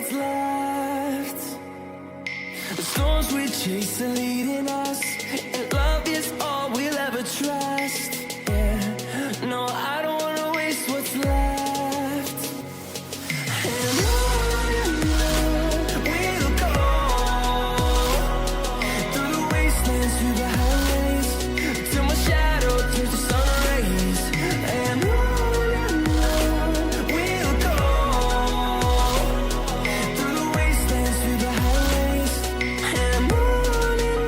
what's left. The storms we chase are leading us, and love is all we'll ever trust. Yeah, no, I don't wanna waste what's left. And on we'll go, through the wastelands, through the highways, till my shadow turns to sun rays. And on we'll go, through the wastelands, through the highways. And on we'll go.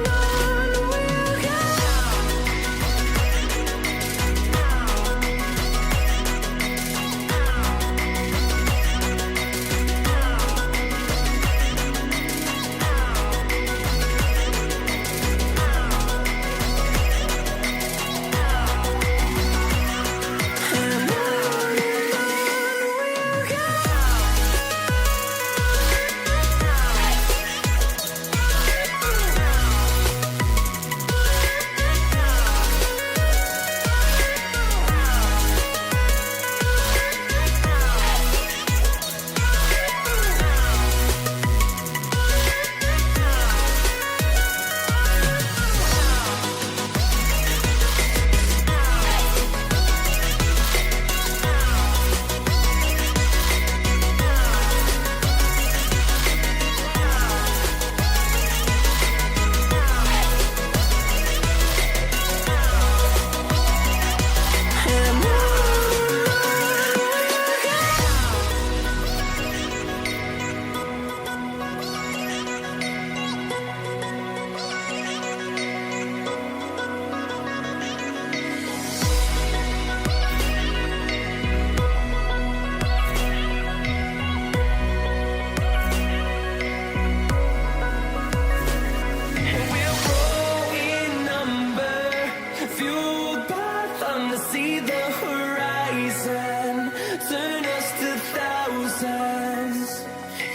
See the horizon, turn us to thousands,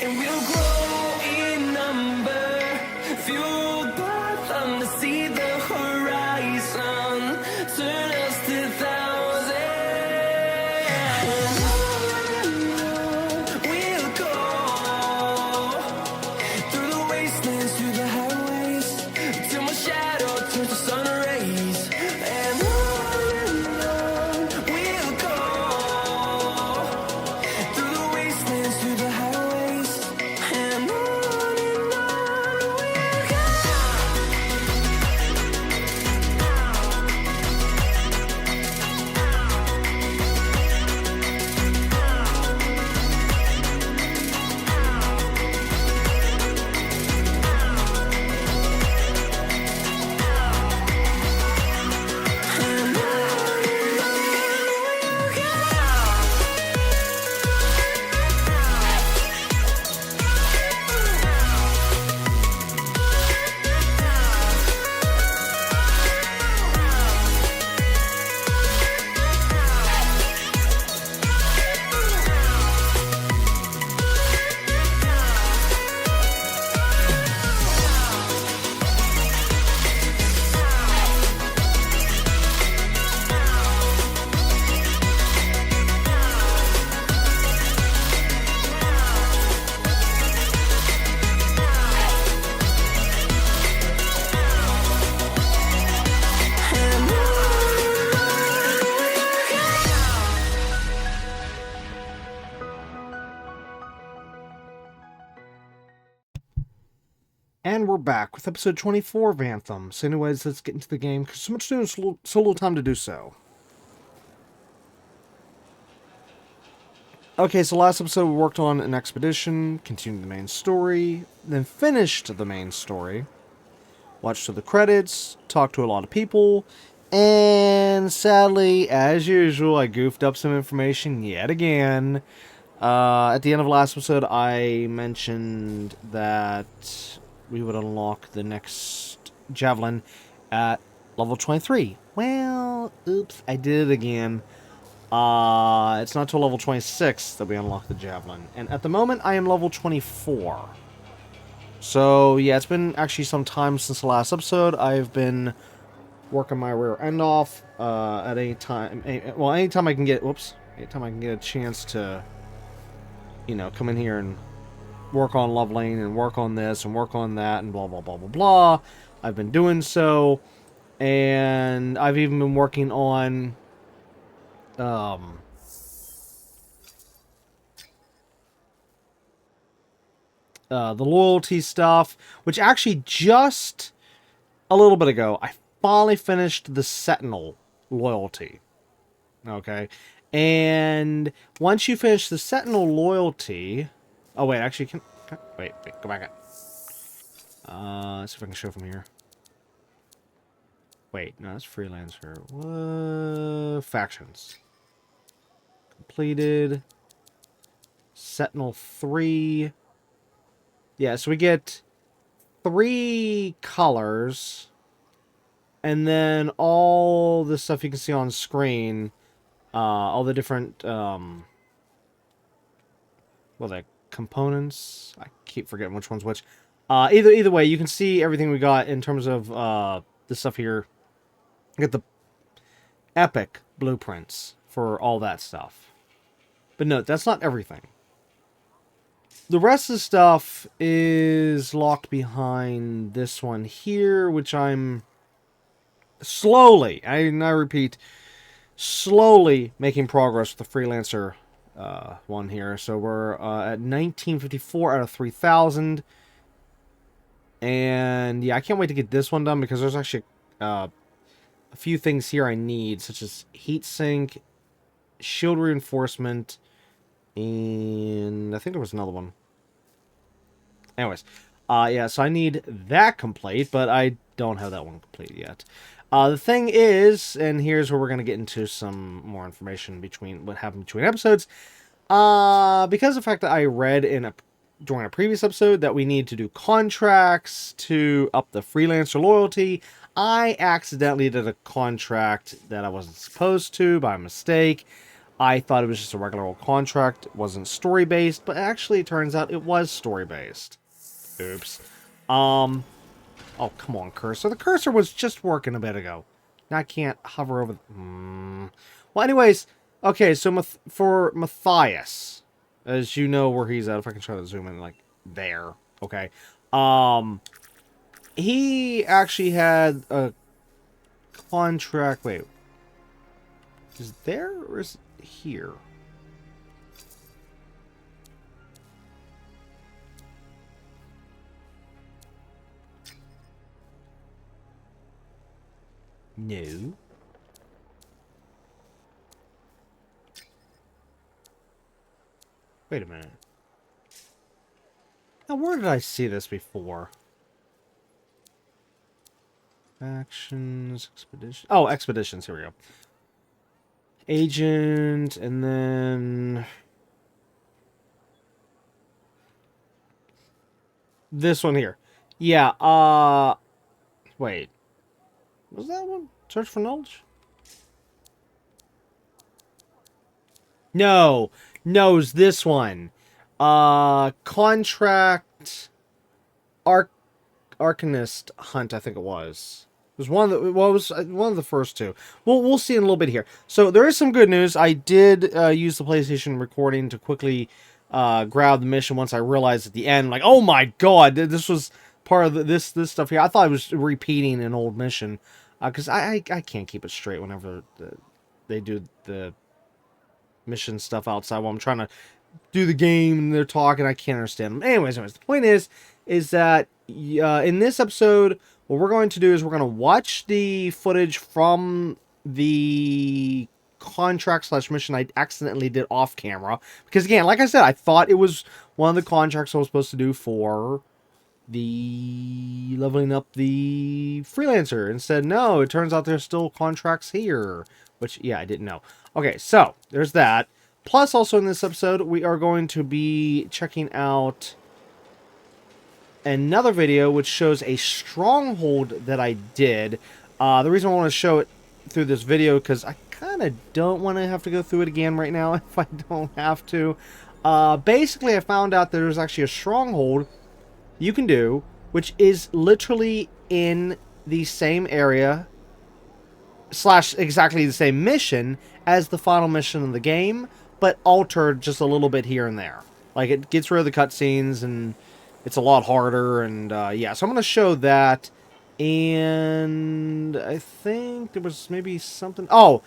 and we'll grow in number, fueled by thunder. See the horizon, turn us to thousands, and we'll go through the wastelands, through the highways, till my shadow turns to sun rays. And And we're back with episode 24 of Anthem. So anyways, let's get into the game, because so much to do and so little time to do so. Okay, so last episode we worked on an expedition, continued the main story, then finished the main story, watched to the credits, talked to a lot of people, and sadly, as usual, I goofed up some information yet again. At the end of last episode, I mentioned that we would unlock the next javelin at level 23. Well, oops, I did it again. It's not till level 26 that we unlock the javelin. And at the moment, I am level 24. So, yeah, it's been actually some time since the last episode. I've been working my rear end off at any time. Well, anytime I can get... Whoops. Anytime I can get a chance to, you know, come in here and work on leveling and work on this and work on that and blah, blah, blah, blah, blah. I've been doing so. And I've even been working on the loyalty stuff, which actually just a little bit ago, I finally finished the Sentinel loyalty. Okay. And once you finish the Sentinel loyalty... Oh, wait, actually, wait, go back up. Let's see if I can show from here. Wait, no, that's freelancer. What? Factions. Completed. Sentinel 3. Yeah, so we get 3 colors. And then all the stuff you can see on screen. All the different, well, the components. I keep forgetting which one's which. Either way, you can see everything we got in terms of, the stuff here. Get the epic blueprints for all that stuff. But no, that's not everything. The rest of the stuff is locked behind this one here, which I'm slowly, I repeat, slowly making progress with the freelancer one here. So we're at 1954 out of 3,000. And yeah, I can't wait to get this one done because there's actually a few things here I need, such as heatsink, shield reinforcement, and I think there was another one. Anyways, yeah, so I need that complete, but I don't have that one complete yet. The thing is, and here's where we're going to get into some more information between what happened between episodes. Because of the fact that I read during a previous episode that we need to do contracts to up the freelancer loyalty, I accidentally did a contract that I wasn't supposed to by mistake. I thought it was just a regular old contract. It wasn't story-based, but actually it turns out it was story-based. Oops. Oh, come on, cursor. The cursor was just working a bit ago. Now I can't hover over... Well, anyways, okay, so for Matthias, as you know where he's at, if I can try to zoom in, like, there, okay. He actually had a contract... Wait. Is it there or is it here? No. Wait a minute. Now, where did I see this before? Actions, expedition. Oh, expeditions. Here we go. Agent, and then this one here. Yeah, wait. Was that one? Search for knowledge? No. No, it's this one. Contract Arcanist Hunt, I think it was. It was one of the, well, it was one of the first two. We'll see in a little bit here. So there is some good news. I did use the PlayStation recording to quickly grab the mission once I realized at the end, like, oh my god, this was part of this stuff here. I thought I was repeating an old mission because I can't keep it straight whenever they do the mission stuff outside while I'm trying to do the game and they're talking. I can't understand them. Anyways, the point is that in this episode, what we're going to do is we're going to watch the footage from the contract / mission I accidentally did off camera. Because again, like I said, I thought it was one of the contracts I was supposed to do for the leveling up the freelancer. Instead, no, it turns out there's still contracts here. Which, yeah, I didn't know. Okay, so there's that. Plus, also in this episode, we are going to be checking out another video which shows a stronghold that I did. The reason I want to show it through this video because I kind of don't want to have to go through it again right now if I don't have to. Basically, I found out that there's actually a stronghold you can do, which is literally in the same area / exactly the same mission as the final mission of the game, but altered just a little bit here and there. Like, it gets rid of the cutscenes, and it's a lot harder, and, yeah. So I'm going to show that, and I think there was maybe something... Oh!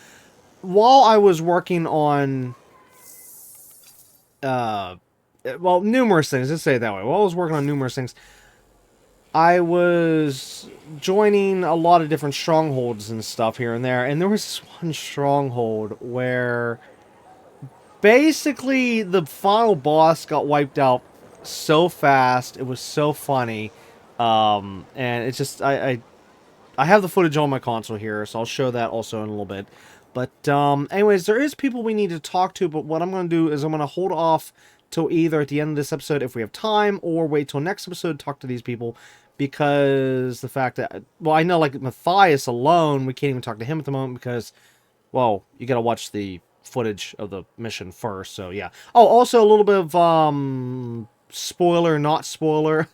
While I was working on... well, numerous things, let's say it that way. While I was working on numerous things, I was joining a lot of different strongholds and stuff here and there, and there was this one stronghold where basically the final boss got wiped out so fast. It was so funny, and it's just I have the footage on my console here, so I'll show that also in a little bit. But anyways, there is people we need to talk to, but what I'm going to do is I'm going to hold off till either at the end of this episode if we have time, or wait till next episode to talk to these people, because the fact that, well, I know, like, Matthias alone, we can't even talk to him at the moment because, well, you gotta watch the footage of the mission first, so yeah. Oh, also a little bit of, spoiler, not spoiler.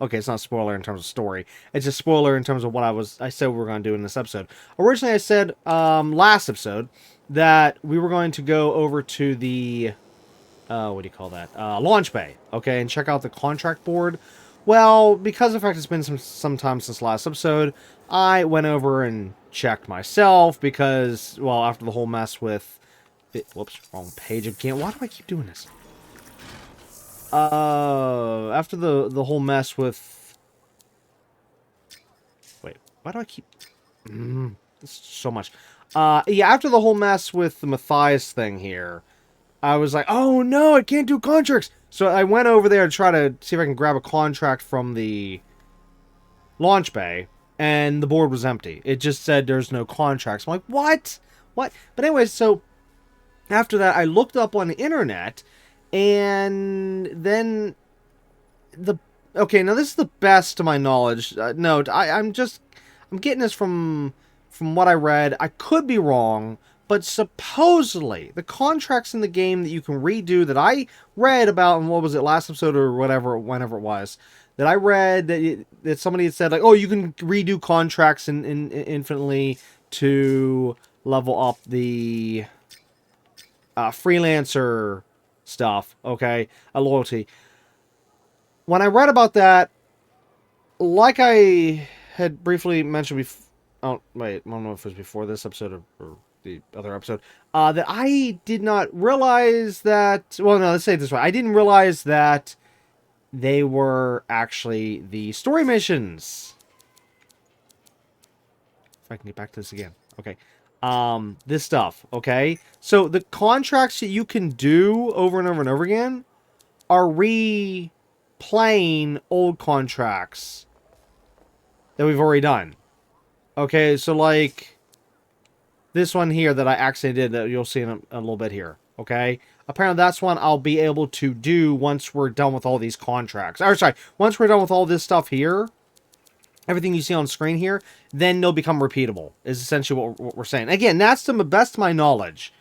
Okay, it's not spoiler in terms of story. It's just spoiler in terms of what I said we were going to do in this episode. Originally, I said, last episode, that we were going to go over to the, what do you call that? Launch bay, okay, and check out the contract board. Well, because of the fact it's been some time since last episode, I went over and checked myself because, well, after the whole mess with... Whoops, wrong page again. Why do I keep doing this? After the whole mess with... Wait, why do I keep... so much. Yeah, after the whole mess with the Matthias thing here, I was like, oh no, I can't do contracts! So I went over there to try to see if I can grab a contract from the launch bay, and the board was empty. It just said there's no contracts. I'm like, what? What? But anyways, so after that, I looked up on the internet, and then okay, now this is the best to my knowledge. No, I'm getting this from what I read. I could be wrong, but supposedly the contracts in the game that you can redo, that I read about in, what was it, last episode or whatever, whenever it was, that I read that somebody had said, like, oh, you can redo contracts in infinitely to level up the freelancer stuff, okay, a loyalty. When I read about that, like I had briefly mentioned before, oh, wait, I don't know if it was before this episode or the other episode, that I did not realize that, well, no, let's say it this way, I didn't realize that they were actually the story missions. If I can get back to this again, okay. This stuff, okay? So the contracts that you can do over and over and over again are replaying old contracts that we've already done. Okay, so like this one here that I actually did that you'll see in a little bit here, okay? Apparently that's one I'll be able to do once we're done with all these contracts. Or sorry, once we're done with all this stuff here, everything you see on screen here, then they'll become repeatable, is essentially what we're saying. Again, that's to the best of my knowledge.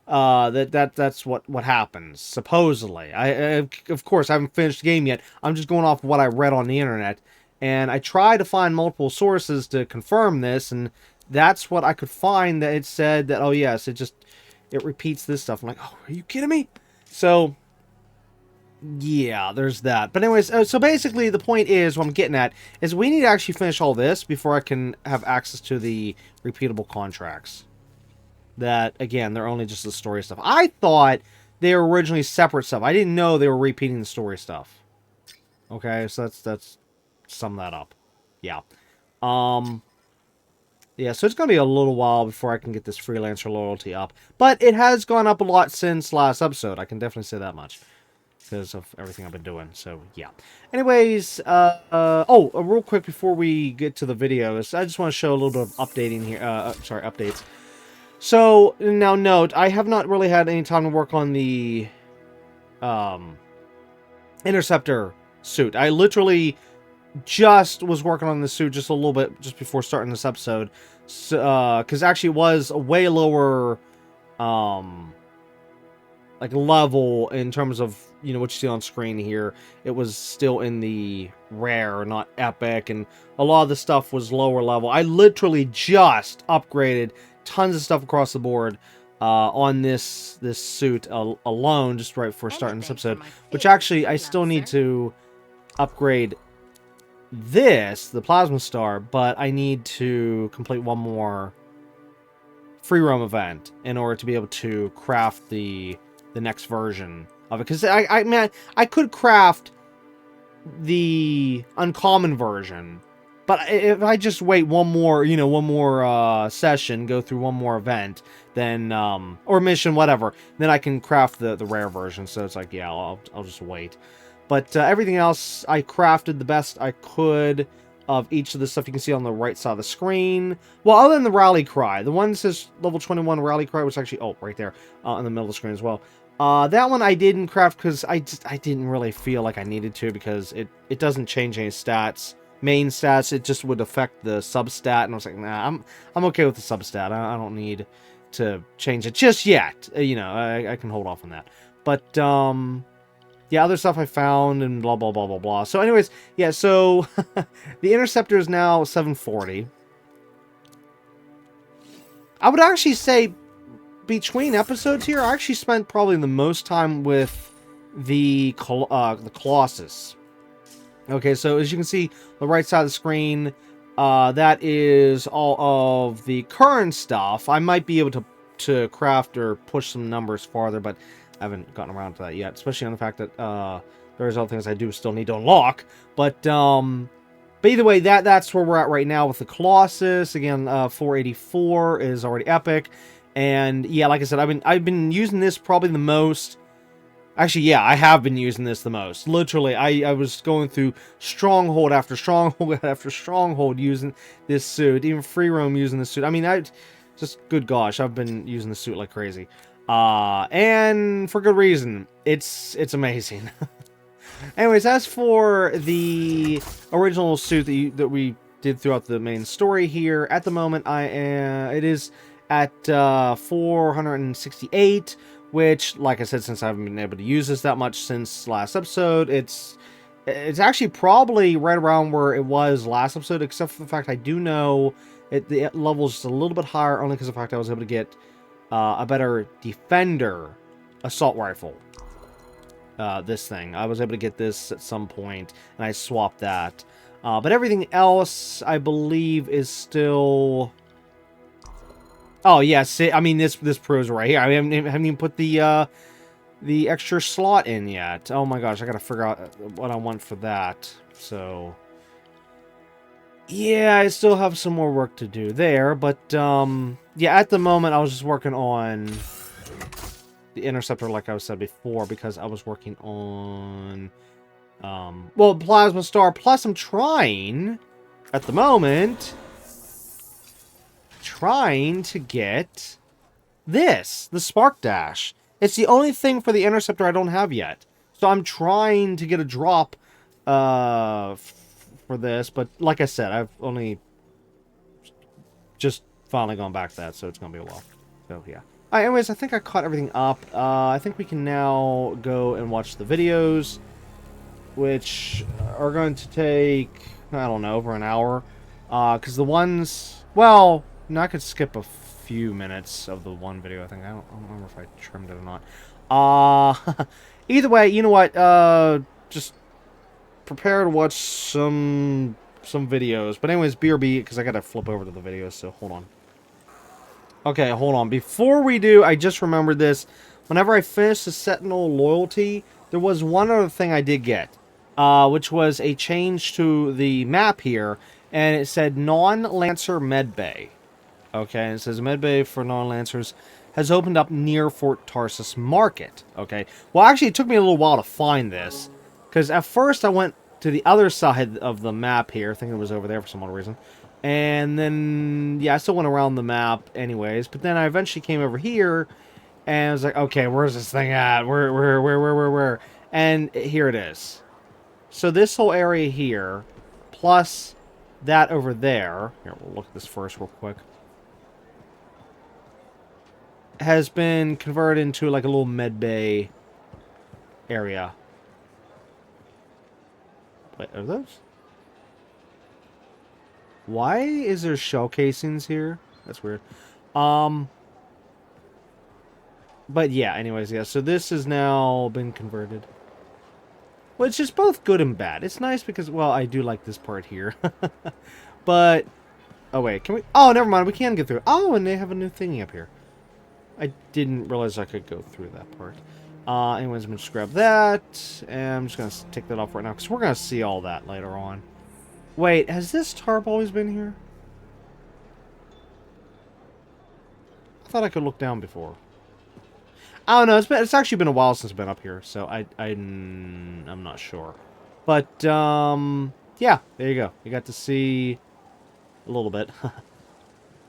That's what happens, supposedly. I of course, I haven't finished the game yet. I'm just going off what I read on the internet. And I tried to find multiple sources to confirm this, and that's what I could find, that it said that, oh yes, it repeats this stuff. I'm like, oh, are you kidding me? So, yeah, there's that. But anyways, so basically the point is, what I'm getting at, is we need to actually finish all this before I can have access to the repeatable contracts. That, again, they're only just the story stuff. I thought they were originally separate stuff. I didn't know they were repeating the story stuff. Okay, so that's sum that up. Yeah. Yeah, so it's going to be a little while before I can get this freelancer loyalty up. But it has gone up a lot since last episode. I can definitely say that much, because of everything I've been doing. So, yeah. Anyways, real quick before we get to the videos, I just want to show a little bit of updating here. Updates. So, now note, I have not really had any time to work on the Interceptor suit. I literally just was working on the suit just a little bit just before starting this episode. So, because actually it was a way lower like level in terms of, you know, what you see on screen here. It was still in the rare, not epic, and a lot of the stuff was lower level. I literally just upgraded tons of stuff across the board on this suit alone, just right before starting this episode. Which actually, I still need to upgrade this, the Plasma Star, but I need to complete one more free roam event in order to be able to craft the next version of it. Because I mean, I could craft the uncommon version, but if I just wait one more, session, go through one more event, then or mission, whatever, then I can craft the rare version. So it's like, yeah, I'll just wait. But everything else I crafted the best I could of each of the stuff you can see on the right side of the screen. Well, other than the rally cry, the one that says level 21 rally cry, which actually, oh, right there in the middle of the screen as well. That one I didn't craft because I didn't really feel like I needed to, because it doesn't change any stats, main stats. It just would affect the substat, and I was like, nah, I'm okay with the substat. I don't need to change it just yet. I can hold off on that. But yeah, other stuff I found and blah, blah, blah, blah, blah. So anyways, yeah, so the Interceptor is now 740. I would actually say between episodes here, I actually spent probably the most time with the Colossus. Okay, so as you can see, the right side of the screen, that is all of the current stuff. I might be able to craft or push some numbers farther, but I haven't gotten around to that yet, especially on the fact that there's other things I do still need to unlock. But either way, that's where we're at right now with the Colossus. Again, 484 is already epic, and yeah, like I said, I've been using this probably the most. Actually, yeah, I have been using this the most. Literally, I was going through stronghold after stronghold after stronghold using this suit, even free roam using this suit. I mean, just good gosh, I've been using the suit like crazy. And for good reason. It's amazing. Anyways, as for the original suit that we did throughout the main story here, at the moment it is at 468, which, like I said, since I haven't been able to use this that much since last episode, it's actually probably right around where it was last episode, except for the fact I do know the level's just a little bit higher, only because of the fact I was able to get a better defender assault rifle. This thing, I was able to get this at some point, and I swapped that. But everything else, I believe, is still. Oh yeah, see, I mean this proves right here. I haven't even put the extra slot in yet. Oh my gosh, I gotta figure out what I want for that. So yeah, I still have some more work to do there, but yeah, at the moment I was just working on the Interceptor, like I said before, because I was working on well, Plasma Star, plus I'm trying at the moment to get this, the Spark Dash. It's the only thing for the Interceptor I don't have yet. So I'm trying to get a drop for this, but like I said, I've only just finally gone back to that, so it's gonna be a while. So yeah. Alright, anyways, I think I caught everything up. I think we can now go and watch the videos, which are going to take, I don't know, over an hour. Because the ones, well, no, I could skip a few minutes of the one video, I think. I don't remember if I trimmed it or not. Either way, you know what? Just prepare to watch some videos. But anyways, BRB, because I gotta flip over to the videos, so hold on. Okay, hold on. Before we do, I just remembered this. Whenever I finished the Sentinel Loyalty, there was one other thing I did get, which was a change to the map here, and it said Non-Lancer Medbay. Okay, and it says Medbay for non-Lancers has opened up near Fort Tarsus Market. Okay, well, actually, it took me a little while to find this, because at first I went to the other side of the map here, thinking it was over there for some odd reason. And then, yeah, I still went around the map anyways, but then I eventually came over here, and I was like, okay, where's this thing at? Where? And here it is. So this whole area here, plus that over there, here, we'll look at this first real quick, has been converted into like a little med bay area. Wait, are those? Why is there shell casings here? That's weird. But yeah, anyways, yeah. So this has now been converted. Which is both good and bad. It's nice because, well, I do like this part here. But, oh wait, can we? Oh, never mind. We can get through. Oh, and they have a new thingy up here. I didn't realize I could go through that part. Anyways, I'm going to just grab that. And I'm just going to take that off right now because we're going to see all that later on. Wait, has this tarp always been here? I thought I could look down before. I don't know. It's actually been a while since I've been up here, so I'm not sure. But yeah, there you go. You got to see a little bit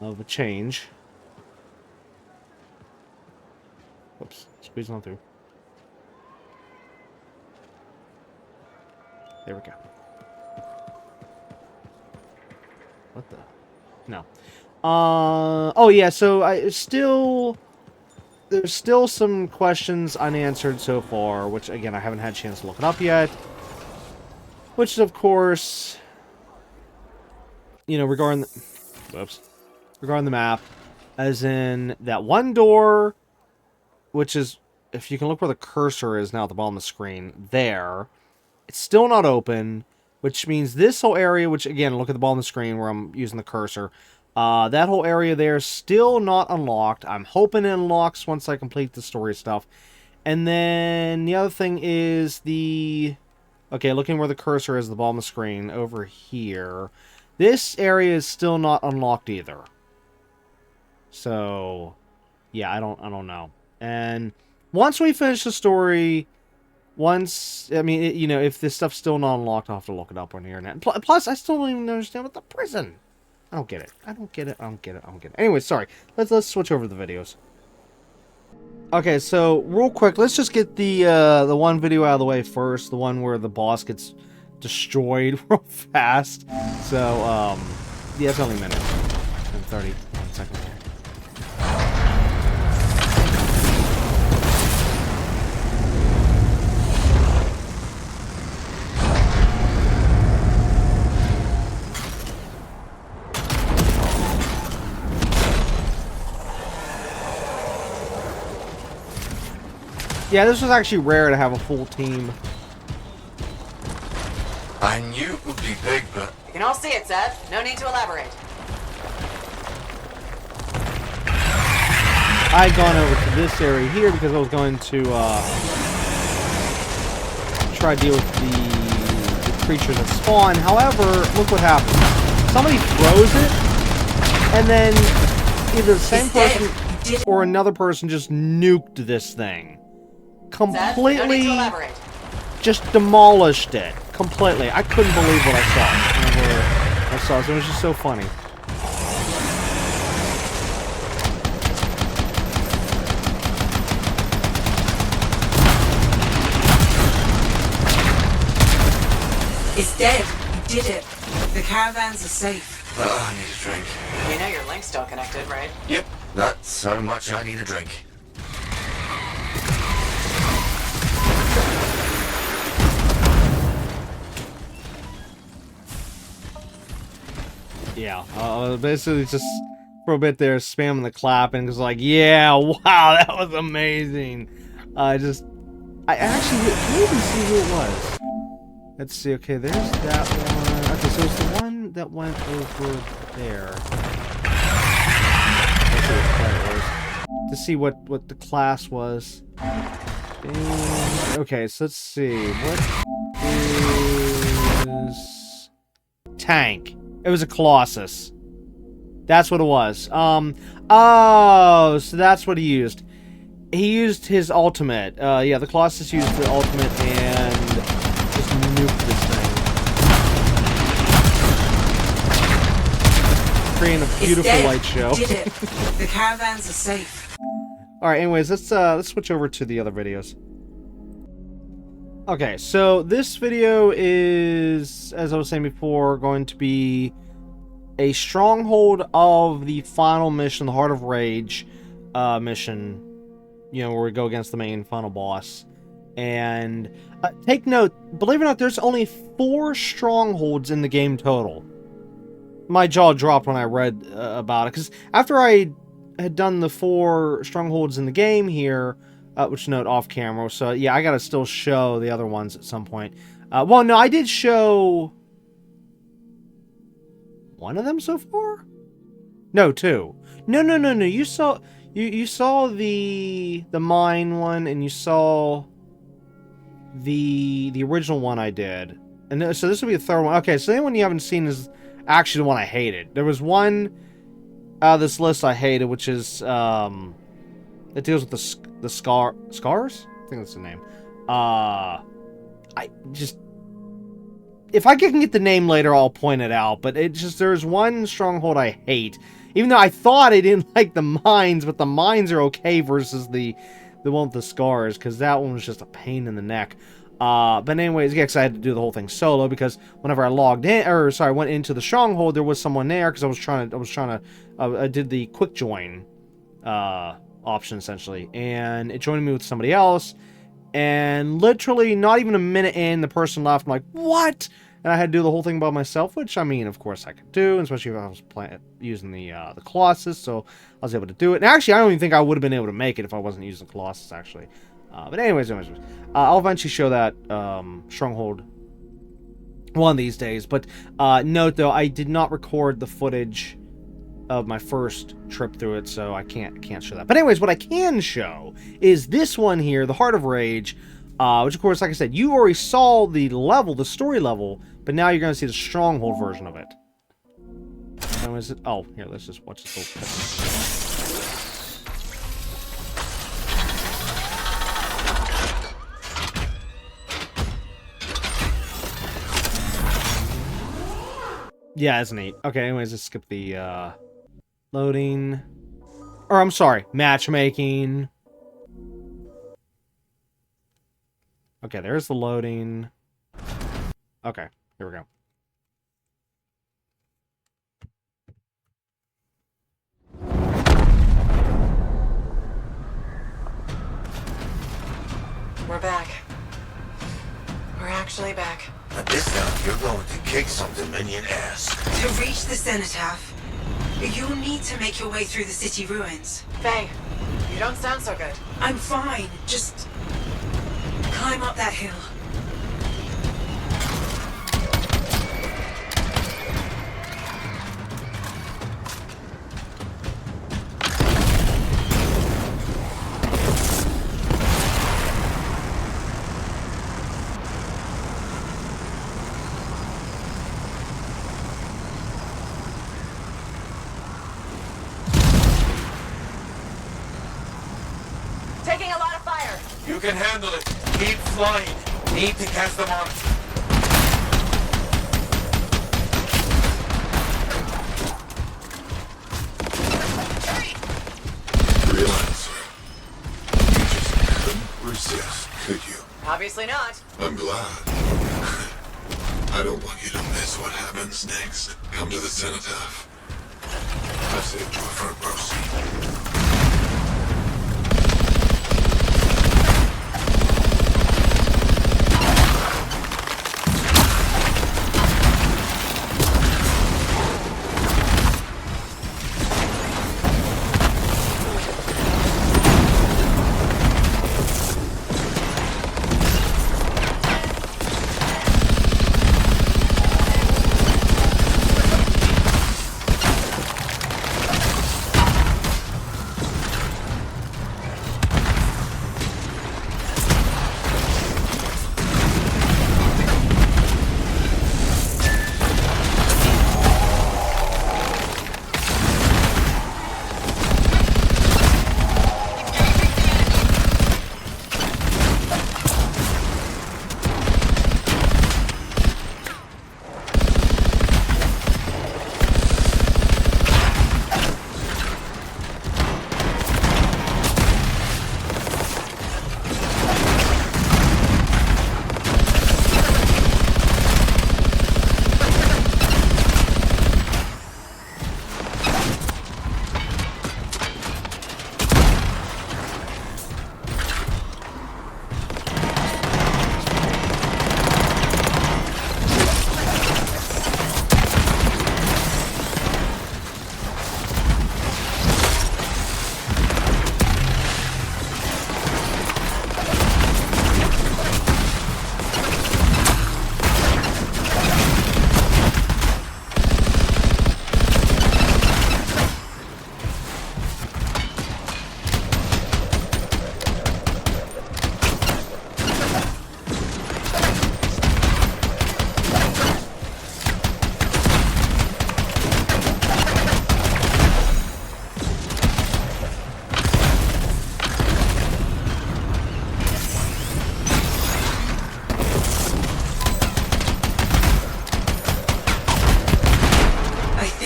of a change. Whoops, squeezing on through. There we go. What the? No. Oh yeah. So there's still some questions unanswered so far, which, again, I haven't had a chance to look it up yet. Which is, of course, you know, regarding the map, as in that one door, which is, if you can look where the cursor is now at the bottom of the screen, there, it's still not open, which means this whole area, which, again, look at the bottom of the screen where I'm using the cursor, that whole area there is still not unlocked. I'm hoping it unlocks once I complete the story stuff. And then the other thing is the... Okay, looking where the cursor is at the bottom of the screen, over here. This area is still not unlocked either. So, yeah, I don't know. And once we finish the story, I mean, you know, if this stuff's still not unlocked, I'll have to look it up on the internet. Plus, I still don't even understand what the prison... I don't get it. I don't get it. Anyway, sorry. Let's switch over to the videos. Okay, so real quick, let's just get the one video out of the way first. The one where the boss gets destroyed real fast. So, yeah, it's only a minute and 31 seconds. Yeah, this was actually rare to have a full team. I knew it would be big, but... You can all see it, Seth. No need to elaborate. I had gone over to this area here because I was going to try to deal with the creatures that spawn. However, look what happens. Somebody throws it, and then either the same person or another person just nuked this thing. Completely, just demolished it. Completely. I couldn't believe what I saw. So it was just so funny. It's dead. You did it. The caravans are safe. Oh, I need a drink. You know your link's still connected, right? Yep. That's so much I need a drink. Yeah, basically just for a bit there spamming the clap and was like, yeah, wow, that was amazing. I actually, can we even see who it was? Let's see, okay, there's that one. Okay, so it's the one that went over there. Let's see what class it was. To see what the class was. And, okay, so let's see. What is... Tank. It was a Colossus. That's what it was. Oh, so that's what he used. He used his ultimate. Yeah, the Colossus used the ultimate and just nuked this thing. Creating a beautiful light show. Did it. The caravans are safe. Alright, anyways, let's switch over to the other videos. Okay, so this video is, as I was saying before, going to be a stronghold of the final mission, the Heart of Rage mission, you know, where we go against the main final boss. And take note, believe it or not, there's only 4 strongholds in the game total. My jaw dropped when I read about it, because after I had done the 4 strongholds in the game here, which note off camera. So yeah, I gotta still show the other ones at some point. Well, no, I did show 1 of them so far. No, 2. No. You saw you saw the mine one, and you saw the original one I did, and so this will be the 3rd one. Okay, so the one you haven't seen is actually the one I hated. There was one out of this list I hated, which is it deals with the scars. I think that's the name. I just, if I can get the name later, I'll point it out. But it just, there's one stronghold I hate. Even though I thought I didn't like the mines, but the mines are okay versus the one with the scars, because that one was just a pain in the neck. But anyways, yeah, because I had to do the whole thing solo, because whenever I logged in, or sorry, went into the stronghold, there was someone there, because I did the quick join option essentially, and it joined me with somebody else, and literally not even a minute in, the person left. I'm like, what? And I had to do the whole thing by myself, which, I mean, of course I could do, especially if I was using the Colossus, so I was able to do it. And actually, I don't even think I would have been able to make it if I wasn't using the Colossus, actually. But anyways, I'll eventually show that Stronghold one of these days. But note, though, I did not record the footage of my first trip through it, so I can't show that. But anyways, what I can show is this one here, the Heart of Rage, which, of course, like I said, you already saw the level, the story level, but now you're going to see the Stronghold version of it. And is it? Oh, here, let's just watch this little clip. Yeah, it's neat. Okay, anyways, let's skip the loading. Or, I'm sorry, matchmaking. Okay, there's the loading. Okay, here we go. We're back. We're actually back. But this time, you're going to kick something minion ass. To reach the cenotaph, you'll need to make your way through the city ruins. Faye, you don't sound so good. I'm fine. Just climb up that hill. Taking a lot of fire. You can handle it. Keep flying. Need to catch them on. Realize you just couldn't resist, could you? Obviously not. I'm glad. I don't want you to miss what happens next. Come to the cenotaph. I saved you a front row seat.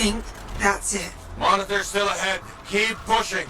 think that's it. Monitor still ahead. Keep pushing.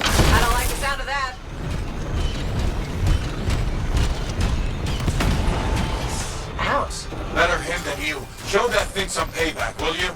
I don't like the sound of that. Ouch. Better him than you. Show that thing some payback, will you?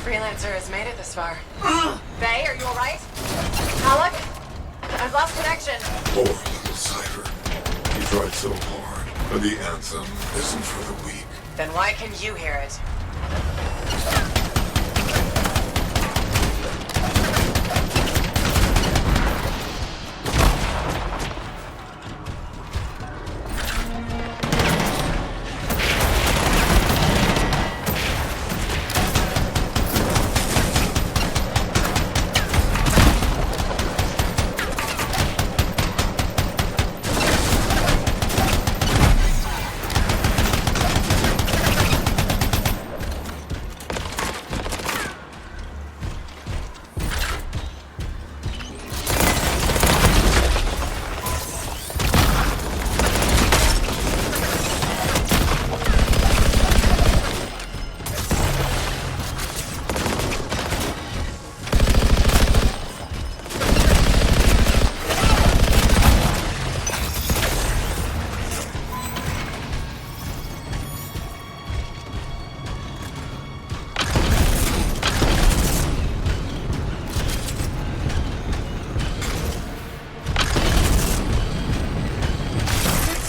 freelancer has made it this far. Faye, are you alright? Alec? I've lost connection. Poor little Cypher. He tried so hard, but the Anthem isn't for the weak. Then why can you hear it?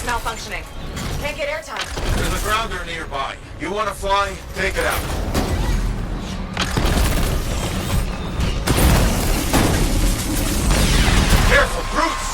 Malfunctioning. Can't get airtime. There's a grounder nearby. You want to fly? Take it out. Careful, brutes!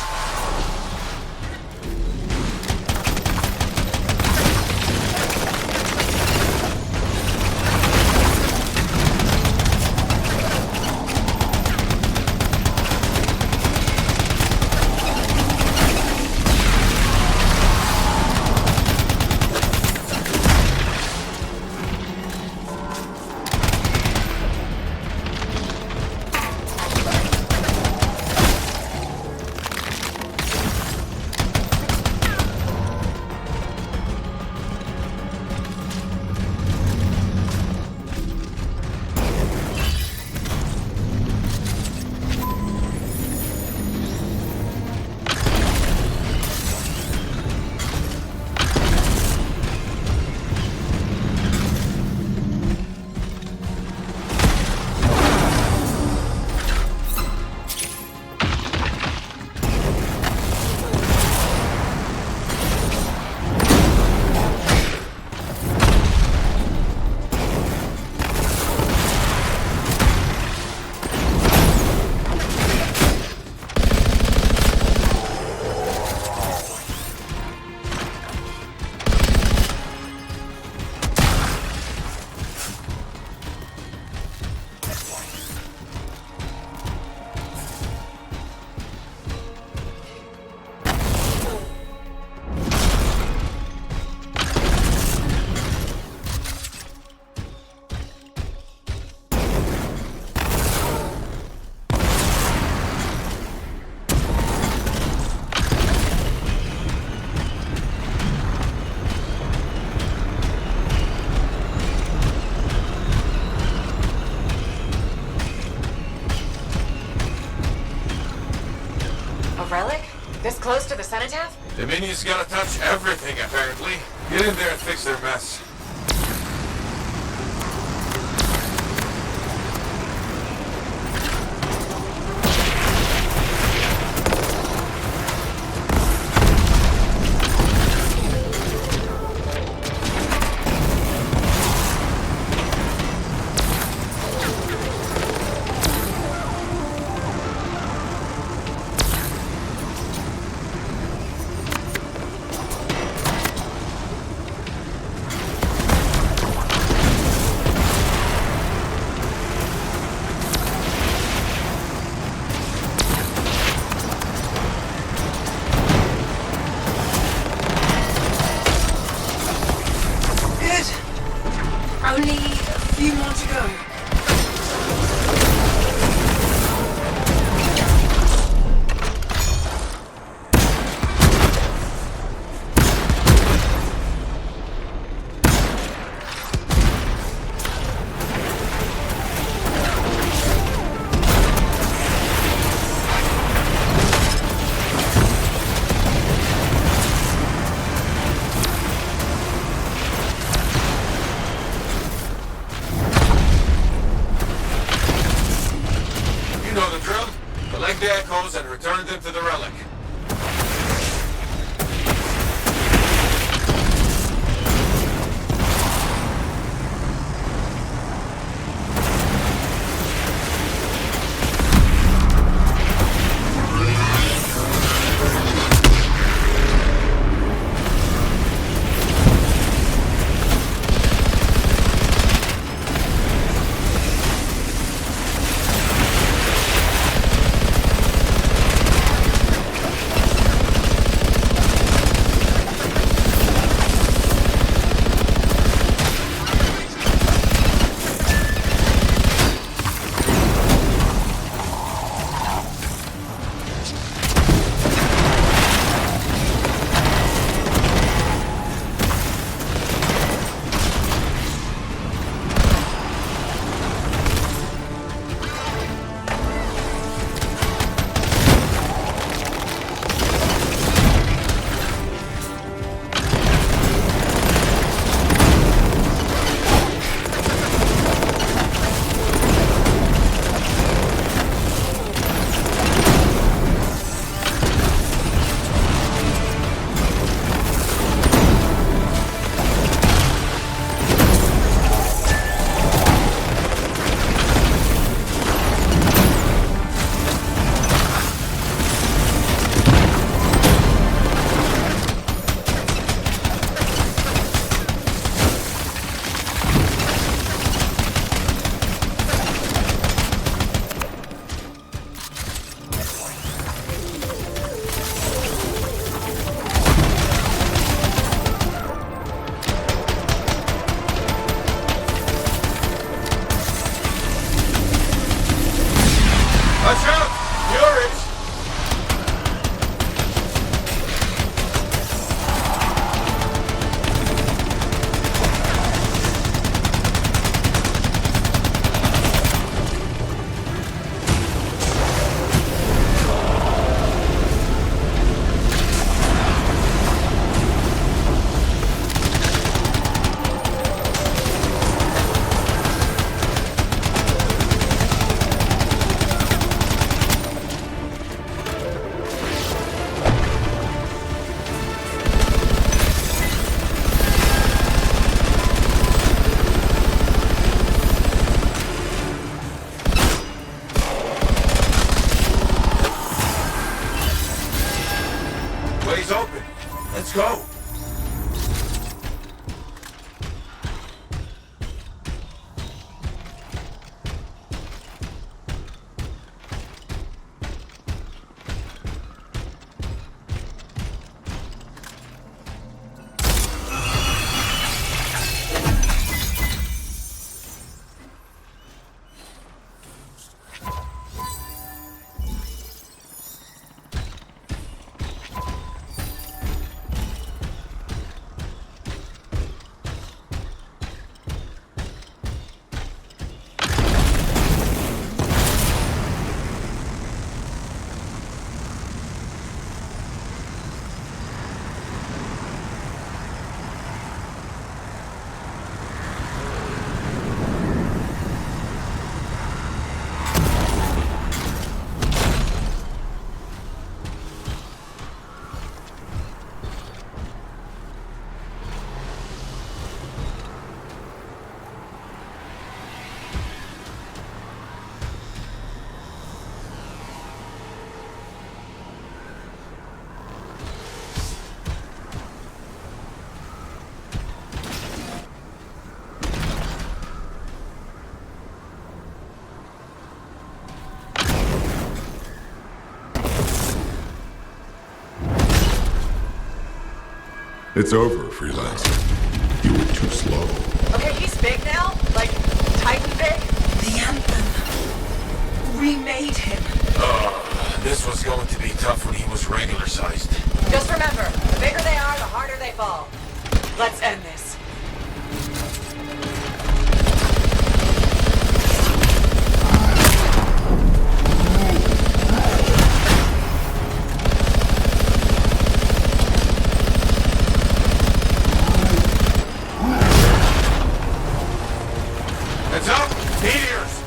Relic? This close to the cenotaph? The minions gotta touch everything, apparently. Get in there and fix their mess. Only a few more to go. turned into the relic. Watch out! Furies! Way's open. Let's go. It's over, freelancer. You were too slow. Okay, he's big now? Like, Titan big? The Anthem. We made him. This was going to be tough when he was regular sized. Just remember, the bigger they are, the harder they fall. Let's end this. It's up! Meteors!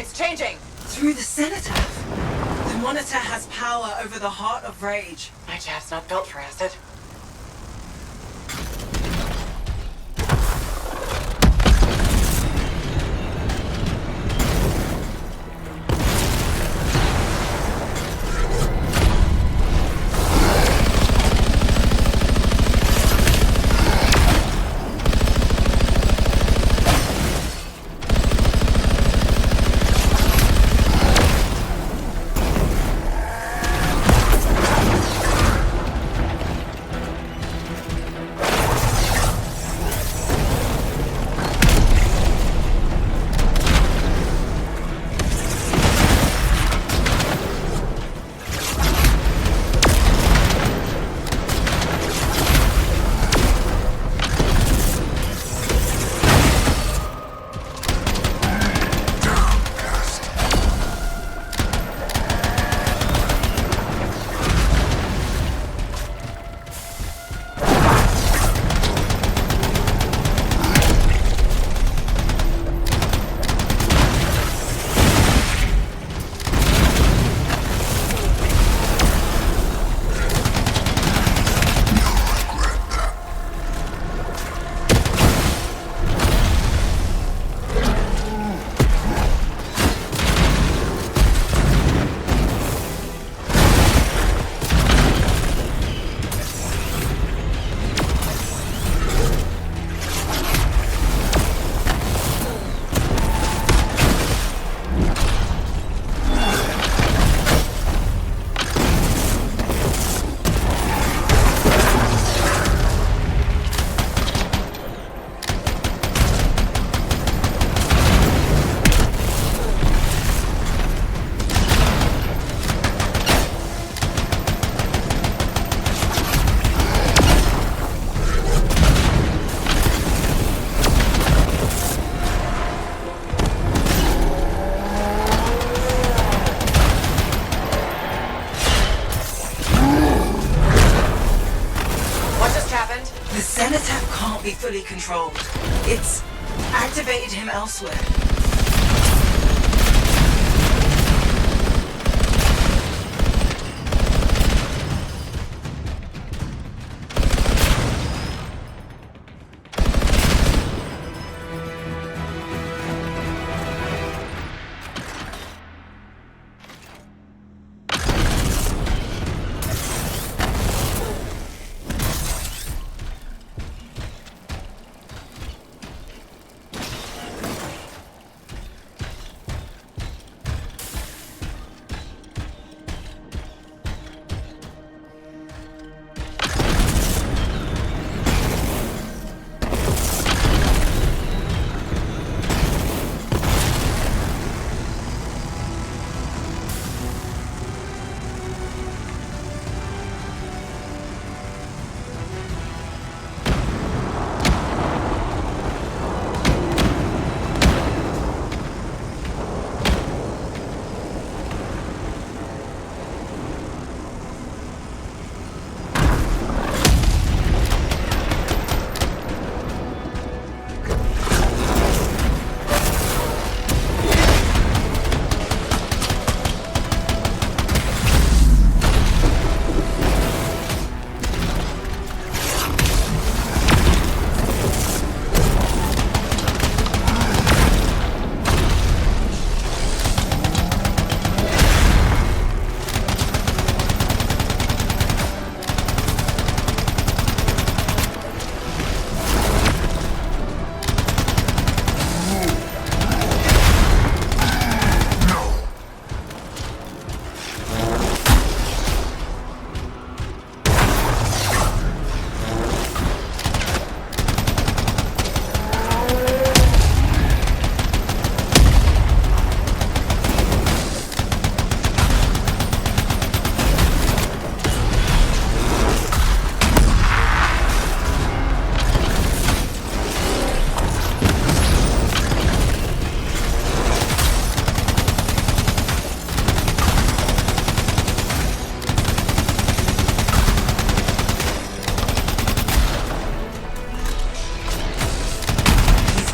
It's changing! Through the cenotaph. The monitor has power over the heart of rage. My jab's not built for acid. The cenotaph can't be fully controlled. It's activated him elsewhere.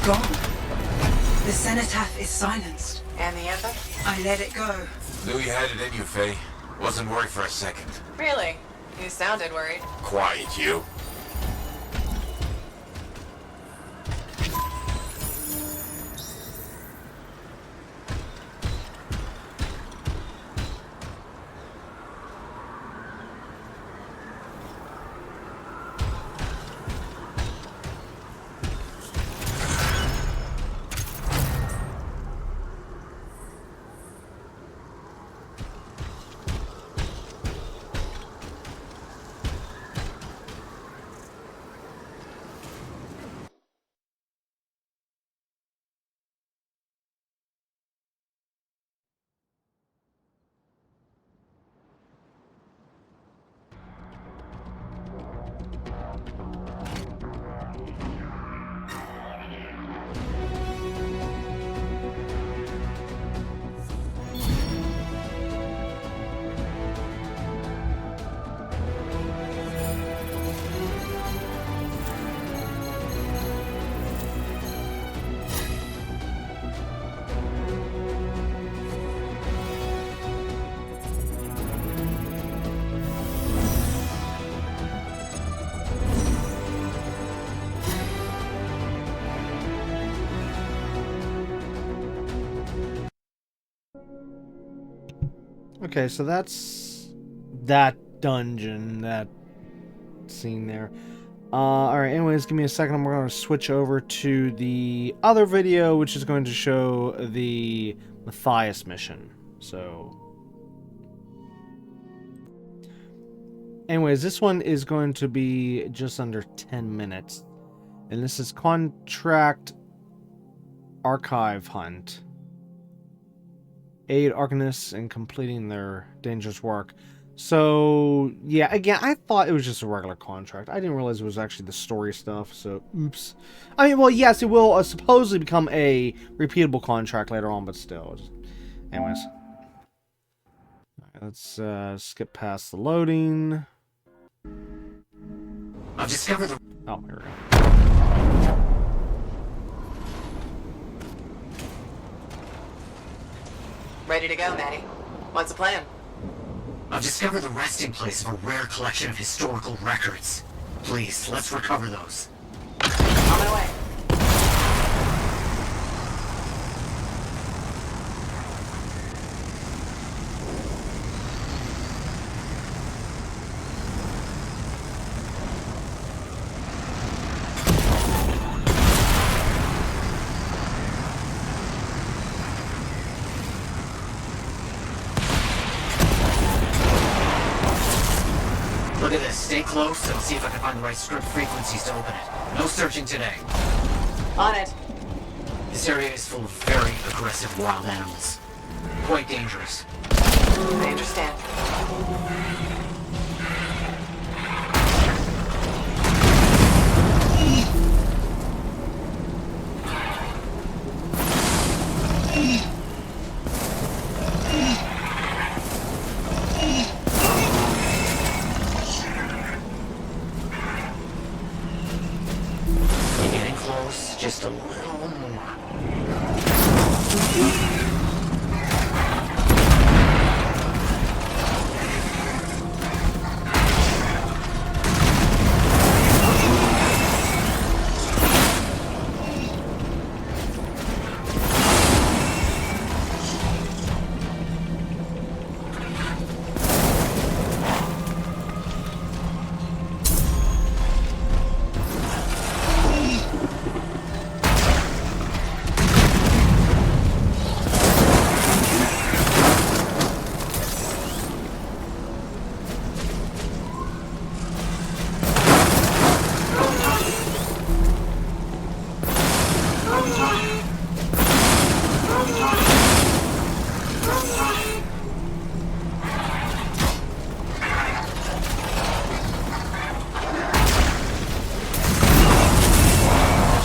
Gone. The cenotaph is silenced. And the Anthem? I let it go. Knew you had it in you, Faye. Wasn't worried for a second. Really? You sounded worried. Quiet, you. Okay, so that's that dungeon, that scene there. Alright, anyways, give me a second. We're going to switch over to the other video, which is going to show the Matthias mission. So, anyways, this one is going to be just under 10 minutes. And this is Contract Archive Hunt. Aid arcanists in completing their dangerous work. So, yeah, again, I thought it was just a regular contract. I didn't realize it was actually the story stuff, so, oops. I mean, well, yes, it will supposedly become a repeatable contract later on, but still. Anyways. Alright, let's skip past the loading. I've discovered the... Oh, here we go. Ready to go, Maddie. What's the plan? I've discovered the resting place of a rare collection of historical records. Please, let's recover those. On my way. Look at this. Stay close and see if I can find the right script frequencies to open it. No searching today. On it. This area is full of very aggressive wild animals. Quite dangerous. I understand. You're getting close. Just a little more.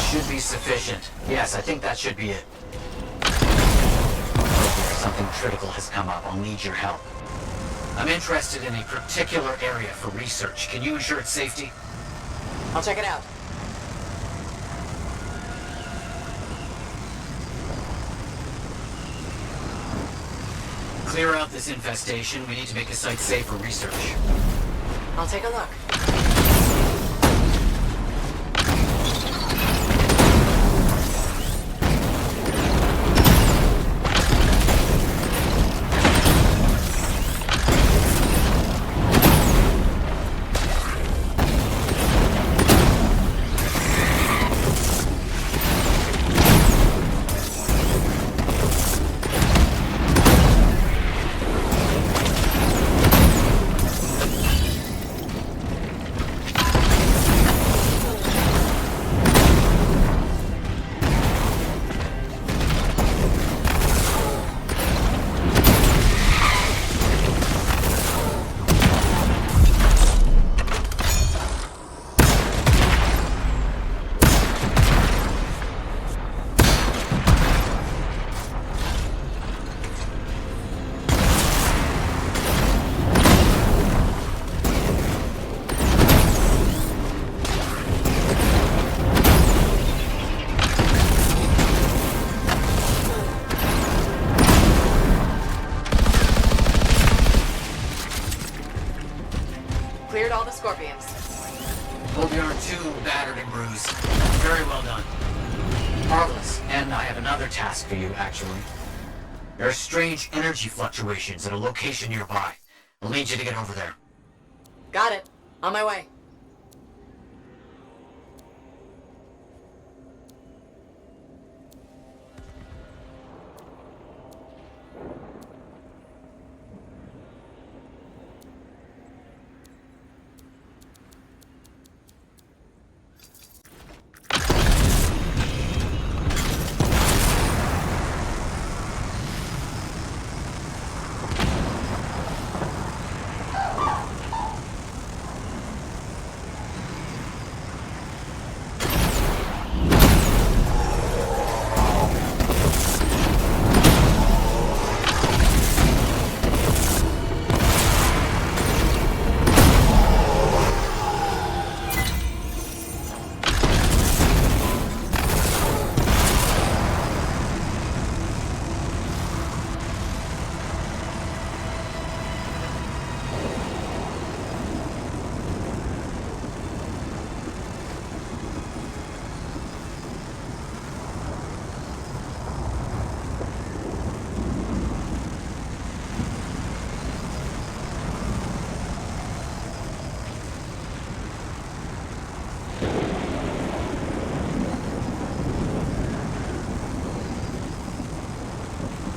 Should be sufficient. Yes, I think that should be it. Something critical has come up. I'll need your help. I'm interested in a particular area for research. Can you ensure its safety? I'll check it out. clear out this infestation, we need to make the site safe for research. I'll take a look. Cleared all the scorpions. Hope you aren't too battered and bruised. Very well done. Marvelous. And I have another task for you, actually. There are strange energy fluctuations at a location nearby. I'll need you to get over there. Got it. On my way.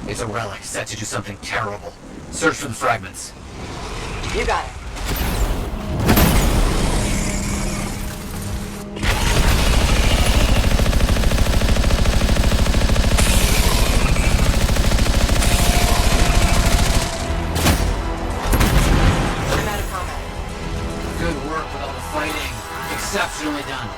It's a relic set to do something terrible. Search for the fragments. You got it. I'm out of combat. Good work with all the fighting. Exceptionally done.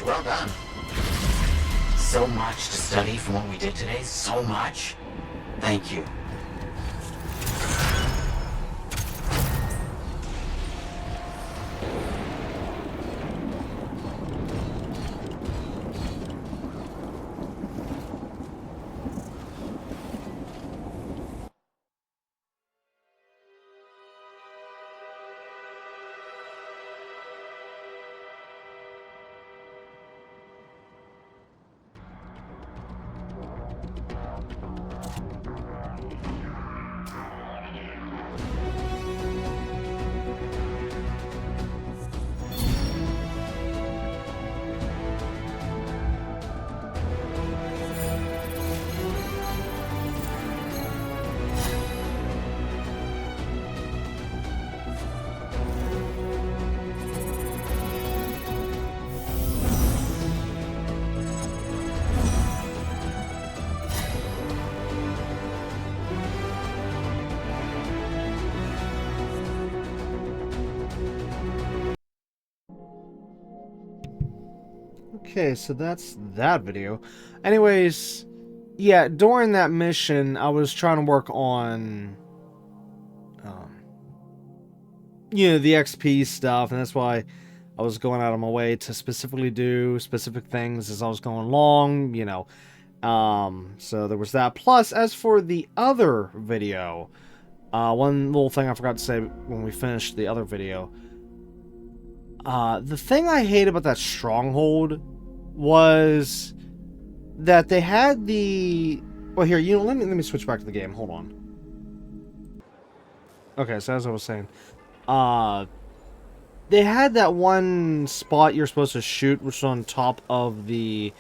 Well done. So much to study from what we did today. So much. Thank you. Okay, so that's that video. Anyways, yeah, during that mission, I was trying to work on, the XP stuff, and that's why I was going out of my way to specifically do specific things as I was going along, so there was that. Plus, as for the other video, one little thing I forgot to say when we finished the other video, the thing I hate about that stronghold was that they had the... Well, here, let me switch back to the game. Hold on. Okay, so as I was saying, they had that one spot you're supposed to shoot, which is on top of the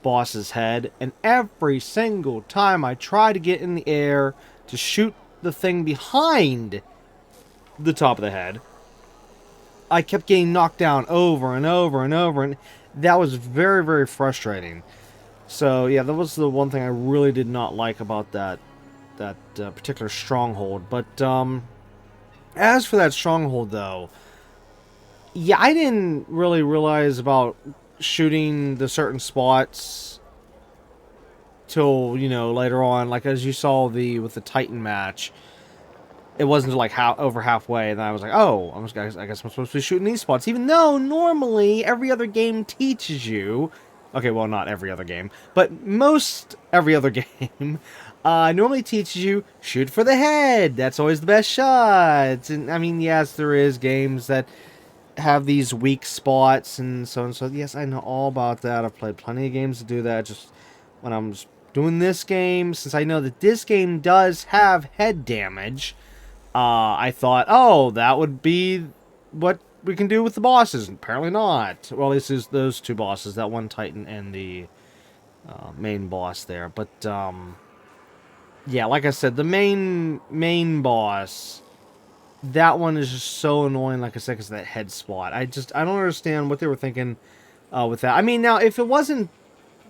boss's head, and every single time I try to get in the air to shoot the thing behind the top of the head, I kept getting knocked down over and over and over, and that was very, very frustrating. So, yeah, that was the one thing I really did not like about that particular stronghold. But, as for that stronghold, though, yeah, I didn't really realize about shooting the certain spots till, later on. Like, as you saw with the Titan match, it wasn't like over halfway, and then I was like, oh, I guess I'm supposed to be shooting these spots, even though normally every other game teaches you. Okay, well, not every other game, but most every other game normally teaches you shoot for the head. That's always the best shot. And I mean, yes, there is games that have these weak spots and so and so. Yes, I know all about that. I've played plenty of games to do that. Just when I'm doing this game, since I know that this game does have head damage, I thought, oh, that would be what we can do with the bosses. Apparently not. Well, this is those two bosses, that one Titan and the main boss there. But, yeah, like I said, the main boss, that one is just so annoying, like I said, because of that head spot. I don't understand what they were thinking with that. I mean, now, if it wasn't,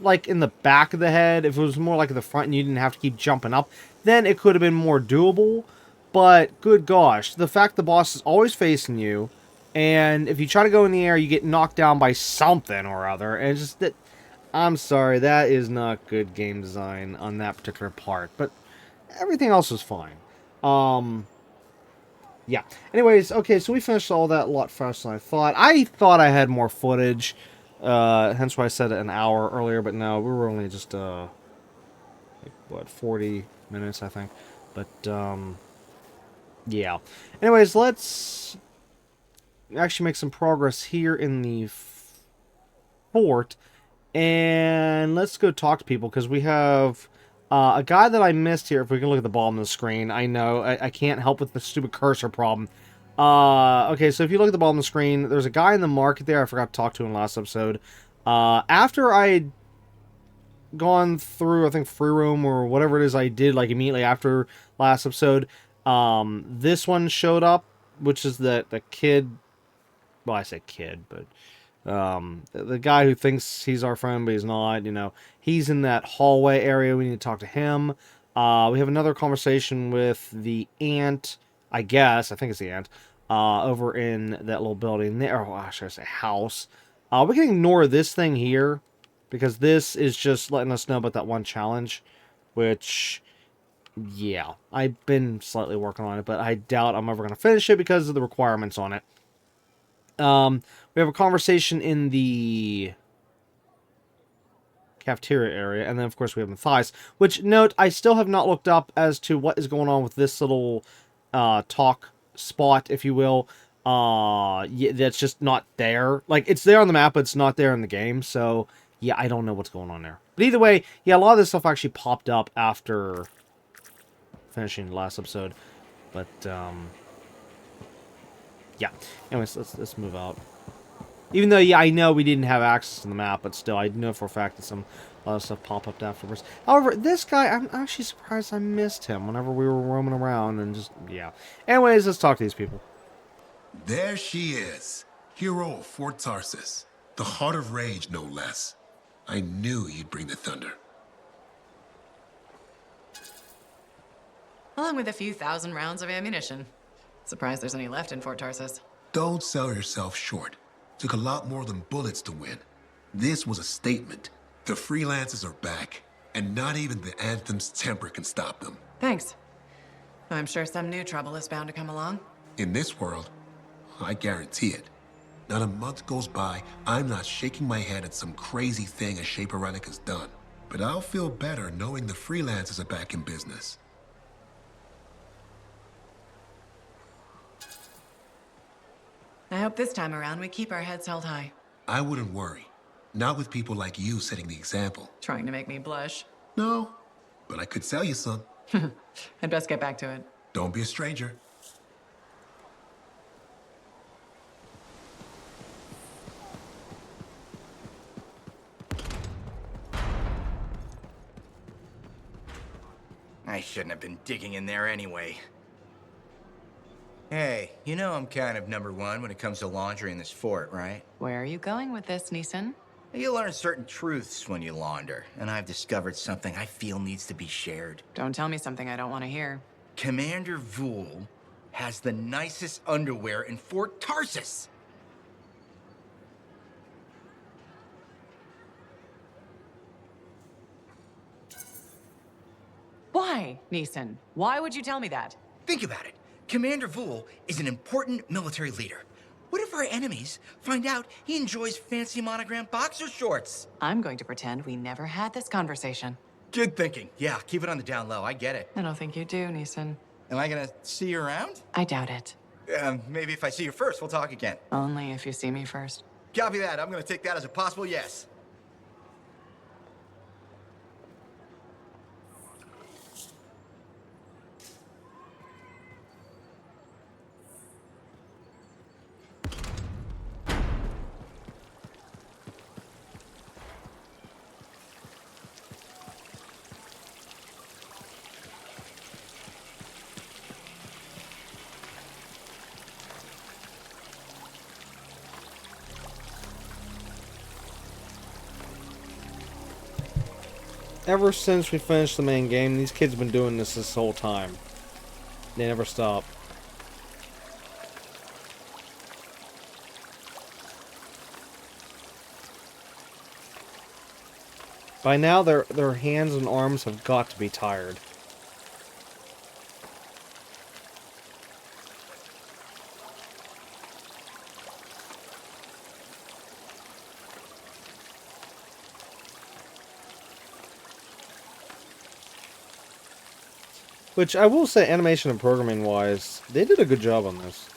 like, in the back of the head, if it was more like in the front and you didn't have to keep jumping up, then it could have been more doable. But, good gosh, the fact the boss is always facing you, and if you try to go in the air, you get knocked down by something or other, and it's just that, I'm sorry, that is not good game design on that particular part, but everything else was fine. Yeah. Anyways, okay, so we finished all that a lot faster than I thought. I thought I had more footage, hence why I said an hour earlier, but no, we were only just, 40 minutes, I think, but, yeah. Anyways, let's actually make some progress here in the fort. And let's go talk to people, because we have a guy that I missed here. If we can look at the bottom of the screen. I know, I can't help with the stupid cursor problem. Okay, so if you look at the bottom of the screen, there's a guy in the market there I forgot to talk to in the last episode. After I had gone through, I think, free roam or whatever it is I did, like, immediately after last episode, this one showed up, which is the kid, well, I say kid, but, the guy who thinks he's our friend, but he's not, he's in that hallway area. We need to talk to him. We have another conversation with the aunt, I think it's the aunt, over in that little building there, or should I say house. We can ignore this thing here, because this is just letting us know about that one challenge, which, yeah, I've been slightly working on it, but I doubt I'm ever going to finish it because of the requirements on it. We have a conversation in the cafeteria area, and then of course we have Matthias, which, note, I still have not looked up as to what is going on with this little talk spot, if you will. Yeah, that's just not there. Like, it's there on the map, but it's not there in the game, so yeah, I don't know what's going on there. But either way, yeah, a lot of this stuff actually popped up after finishing the last episode, but yeah. Anyways, let's move out. Even though, yeah, I know we didn't have access to the map, but still, I know for a fact that a lot of stuff popped up afterwards. However, this guy, I'm actually surprised I missed him whenever we were roaming around and just, yeah. Anyways, let's talk to these people. There she is, hero of Fort Tarsus, the heart of rage, no less. I knew you'd bring the thunder. Along with a few thousand rounds of ammunition. Surprised there's any left in Fort Tarsus. Don't sell yourself short. Took a lot more than bullets to win. This was a statement. The freelancers are back, and not even the Anthem's temper can stop them. Thanks. I'm sure some new trouble is bound to come along. In this world, I guarantee it. Not a month goes by, I'm not shaking my head at some crazy thing a Shaper Relic has done. But I'll feel better knowing the freelancers are back in business. I hope this time around we keep our heads held high. I wouldn't worry. Not with people like you setting the example. Trying to make me blush. No, but I could sell you some. I'd best get back to it. Don't be a stranger. I shouldn't have been digging in there anyway. Hey, you know I'm kind of number one when it comes to laundry in this fort, right? Where are you going with this, Neeson? You learn certain truths when you launder, and I've discovered something I feel needs to be shared. Don't tell me something I don't want to hear. Commander Vool has the nicest underwear in Fort Tarsus. Why, Neeson? Why would you tell me that? Think about it. Commander Vool is an important military leader. What if our enemies find out he enjoys fancy monogram boxer shorts? I'm going to pretend we never had this conversation. Good thinking. Yeah, keep it on the down low. I get it. I don't think you do, Neeson. Am I gonna see you around? I doubt it. Maybe if I see you first, we'll talk again. Only if you see me first. Copy that. I'm gonna take that as a possible yes. Ever since we finished the main game, these kids have been doing this whole time. They never stop. By now, their hands and arms have got to be tired. Which, I will say, animation and programming-wise, they did a good job on this.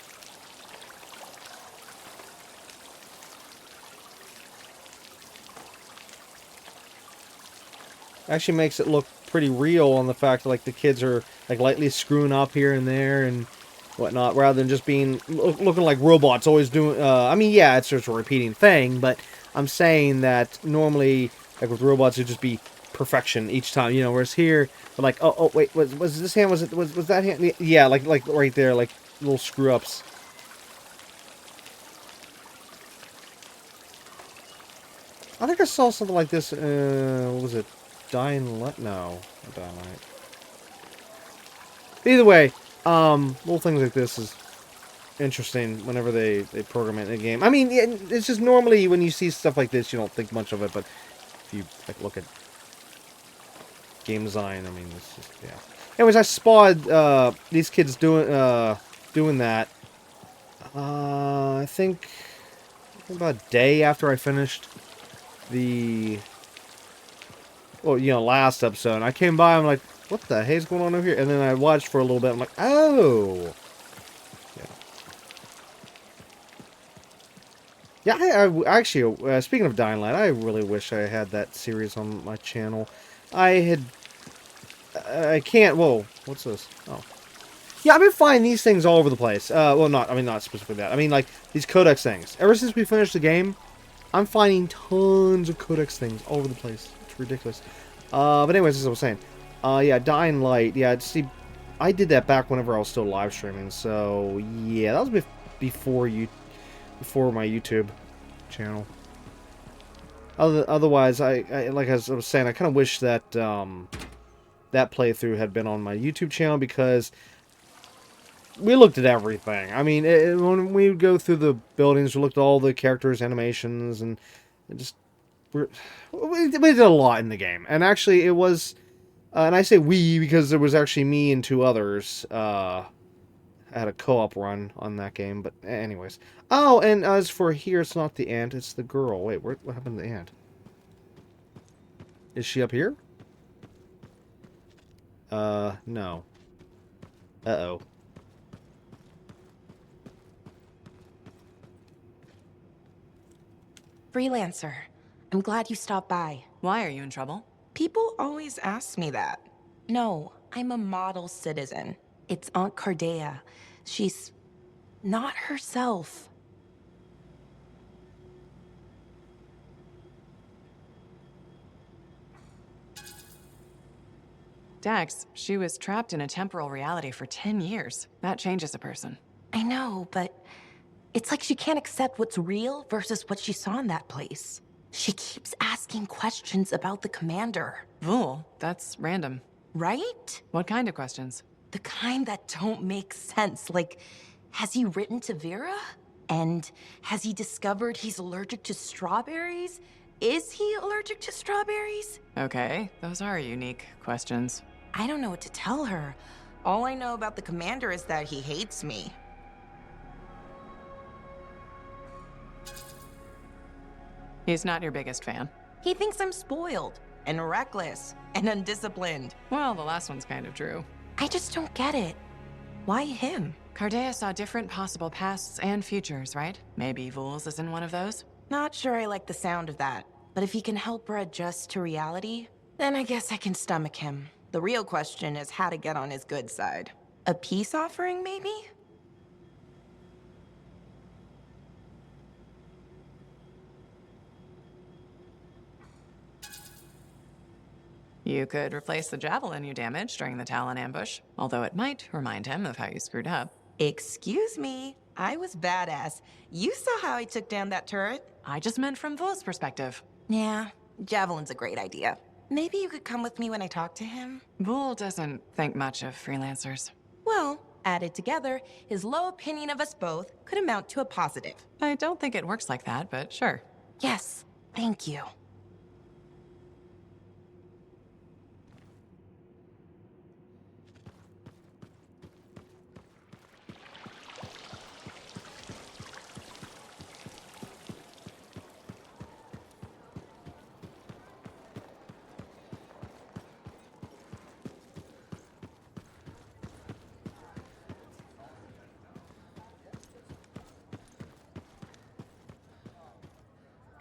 Actually makes it look pretty real on the fact that, like, the kids are, like, lightly screwing up here and there and whatnot, rather than just being, looking like robots, always doing, I mean, yeah, it's just a repeating thing, but I'm saying that normally, like, with robots, it'd just be perfection each time, you know, whereas here, like, oh wait, was this hand, was that hand, yeah, like right there, like little screw ups. I think I saw something like this, what was it, Dying Light? No, not Dying Light. Either way, little things like this is interesting whenever they program it in a game. I mean, it's just normally when you see stuff like this, you don't think much of it, but if you like look at game design, I mean, it's just, yeah. Anyways, I spotted these kids doing that. I think about a day after I finished the last episode. And I came by, I'm like, what the heck's going on over here? And then I watched for a little bit. I'm like, oh. Yeah, I actually, speaking of Dying Light, I really wish I had that series on my channel. I can't, whoa, what's this? Oh. Yeah, I've been finding these things all over the place. Well, not specifically that. I mean, like, these codex things. Ever since we finished the game, I'm finding tons of codex things all over the place. It's ridiculous. But anyways, as I was saying, yeah, Dying Light, yeah, see, I did that back whenever I was still live streaming, so, yeah, that was before my YouTube channel. Otherwise, I like as I was saying, I kind of wish that that playthrough had been on my YouTube channel because we looked at everything. I mean, when we would go through the buildings, we looked at all the characters' animations, and we did a lot in the game. And actually, it was, and I say we because there was actually me and two others. I had a co-op run on that game, but anyways. Oh, and as for here, it's not the ant, it's the girl. Wait, what happened to the ant? Is she up here? No. Uh-oh. Freelancer, I'm glad you stopped by. Why, are you in trouble? People always ask me that. No, I'm a model citizen. It's Aunt Cardea. She's not herself. Dax, she was trapped in a temporal reality for 10 years. That changes a person. I know, but it's like she can't accept what's real versus what she saw in that place. She keeps asking questions about the commander. Vool, that's random. Right? What kind of questions? The kind that don't make sense, like, has he written to Vera? And has he discovered he's allergic to strawberries? Is he allergic to strawberries? Okay, those are unique questions. I don't know what to tell her. All I know about the commander is that he hates me. He's not your biggest fan. He thinks I'm spoiled, and reckless, and undisciplined. Well, the last one's kind of true. I just don't get it. Why him? Cardea saw different possible pasts and futures, right? Maybe Vool's is in one of those? Not sure I like the sound of that. But if he can help her adjust to reality, then I guess I can stomach him. The real question is how to get on his good side. A peace offering, maybe? You could replace the javelin you damaged during the Talon ambush, although it might remind him of how you screwed up. Excuse me, I was badass. You saw how I took down that turret. I just meant from Vool's perspective. Yeah, javelin's a great idea. Maybe you could come with me when I talk to him? Vool doesn't think much of freelancers. Well, added together, his low opinion of us both could amount to a positive. I don't think it works like that, but sure. Yes, thank you.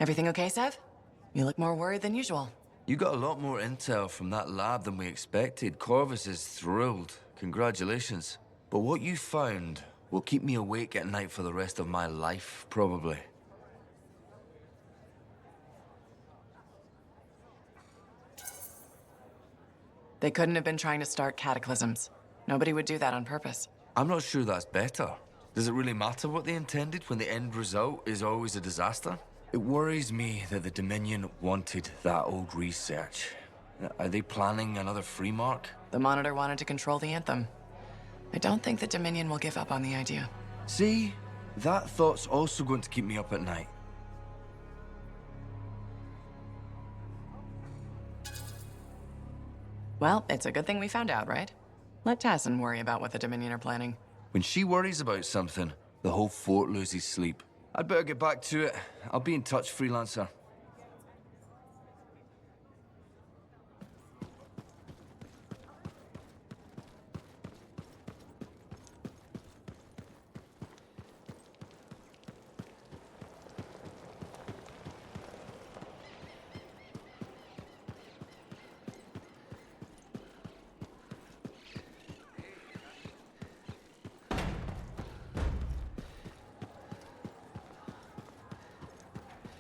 Everything okay, Sev? You look more worried than usual. You got a lot more intel from that lab than we expected. Corvus is thrilled. Congratulations. But what you found will keep me awake at night for the rest of my life, probably. They couldn't have been trying to start cataclysms. Nobody would do that on purpose. I'm not sure that's better. Does it really matter what they intended when the end result is always a disaster? It worries me that the Dominion wanted that old research. Are they planning another free mark? The Monitor wanted to control the Anthem. I don't think the Dominion will give up on the idea. See? That thought's also going to keep me up at night. Well, it's a good thing we found out, right? Let Tassin worry about what the Dominion are planning. When she worries about something, the whole fort loses sleep. I'd better get back to it. I'll be in touch, freelancer.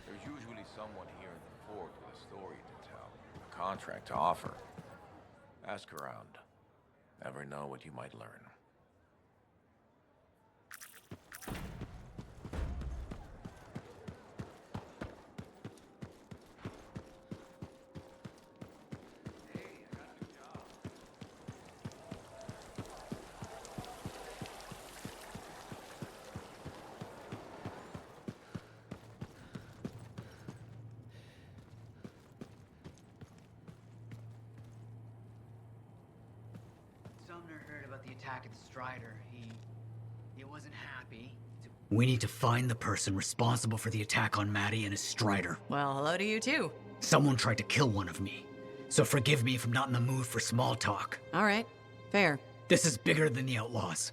There's usually someone here in the fort with a story to tell, a contract to offer. Ask around. Never know what you might learn. Sumner heard about the attack at the Strider. He wasn't happy. We need to find the person responsible for the attack on Maddie and his Strider. Well, hello to you too. Someone tried to kill one of me. So forgive me if I'm not in the mood for small talk. All right, fair. This is bigger than the Outlaws.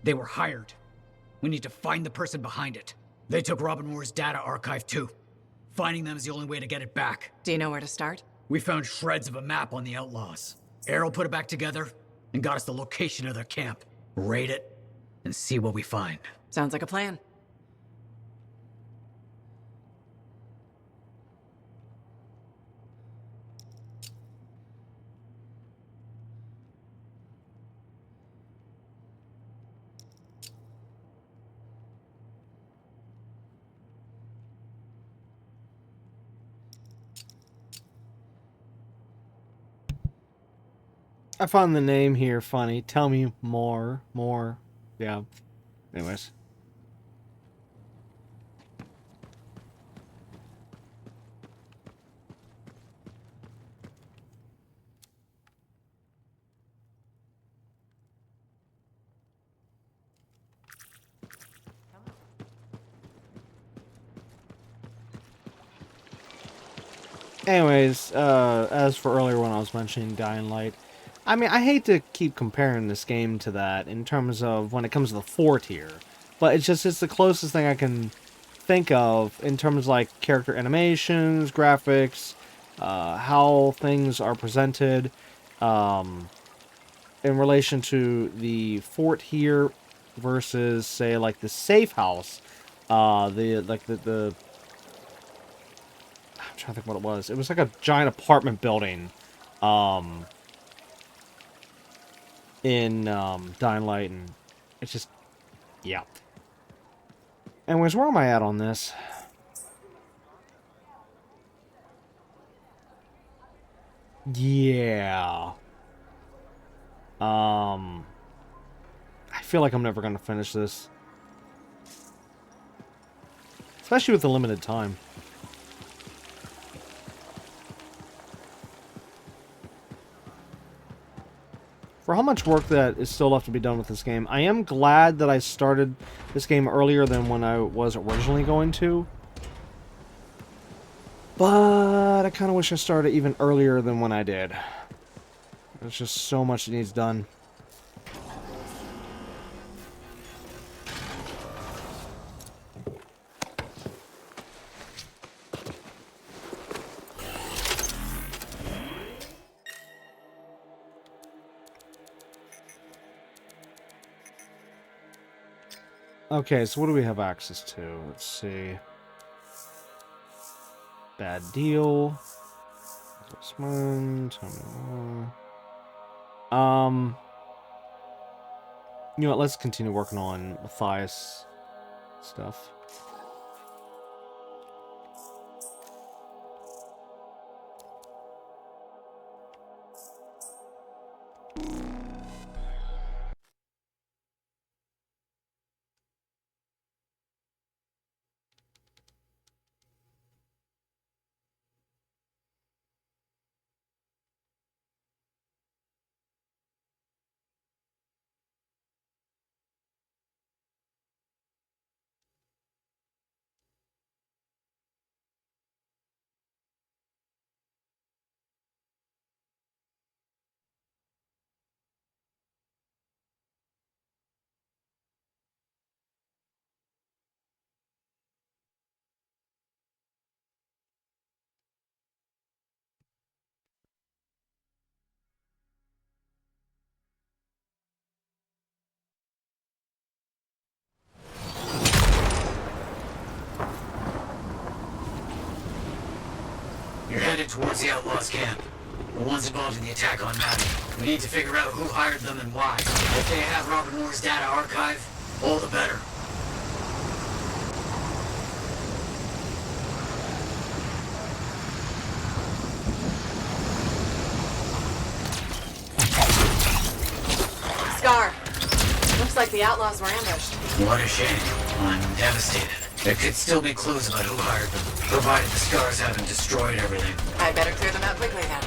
They were hired. We need to find the person behind it. They took Robin Moore's data archive too. Finding them is the only way to get it back. Do you know where to start? We found shreds of a map on the Outlaws. Errol put it back together and got us the location of their camp. Raid it and see what we find. Sounds like a plan. I found the name here funny. Tell me more. Yeah. Anyways. Anyways, as for earlier when I was mentioning Dying Light, I mean, I hate to keep comparing this game to that in terms of when it comes to the fort here, but it's the closest thing I can think of in terms of like character animations, graphics, how things are presented, in relation to the fort here versus say like the safe house, the I'm trying to think what it was. It was like a giant apartment building, in Dying Light, and it's just, yeah. Anyways, where am I at on this? Yeah. I feel like I'm never gonna finish this, especially with the limited time. For how much work that is still left to be done with this game, I am glad that I started this game earlier than when I was originally going to. But I kind of wish I started even earlier than when I did. There's just so much that needs done. Okay, so what do we have access to? Let's see. Bad deal. This one. Tell me more. You know what? Let's continue working on Matthias stuff. headed towards the Outlaws' camp. The ones involved in the attack on Maddie. We need to figure out who hired them and why. If they have Robert Moore's data archive, all the better. Scar. Looks like the outlaws were ambushed. What a shame. I'm devastated. There could still be clues about who hired them, provided the Scars haven't destroyed everything. I'd better clear them out quickly then.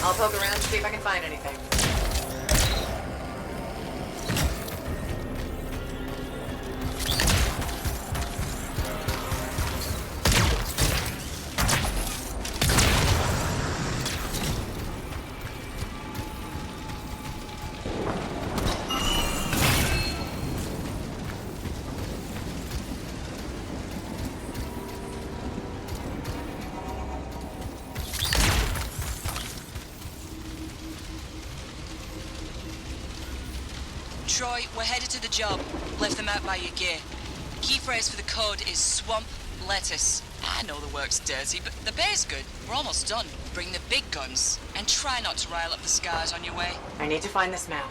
I'll poke around and see if I can find anything. Troy, we're headed to the job. Left them out by your gear. Key phrase for the code is swamp lettuce. I know the work's dirty, but the pay's good. We're almost done. Bring the big guns, and try not to rile up the Scars on your way. I need to find this map.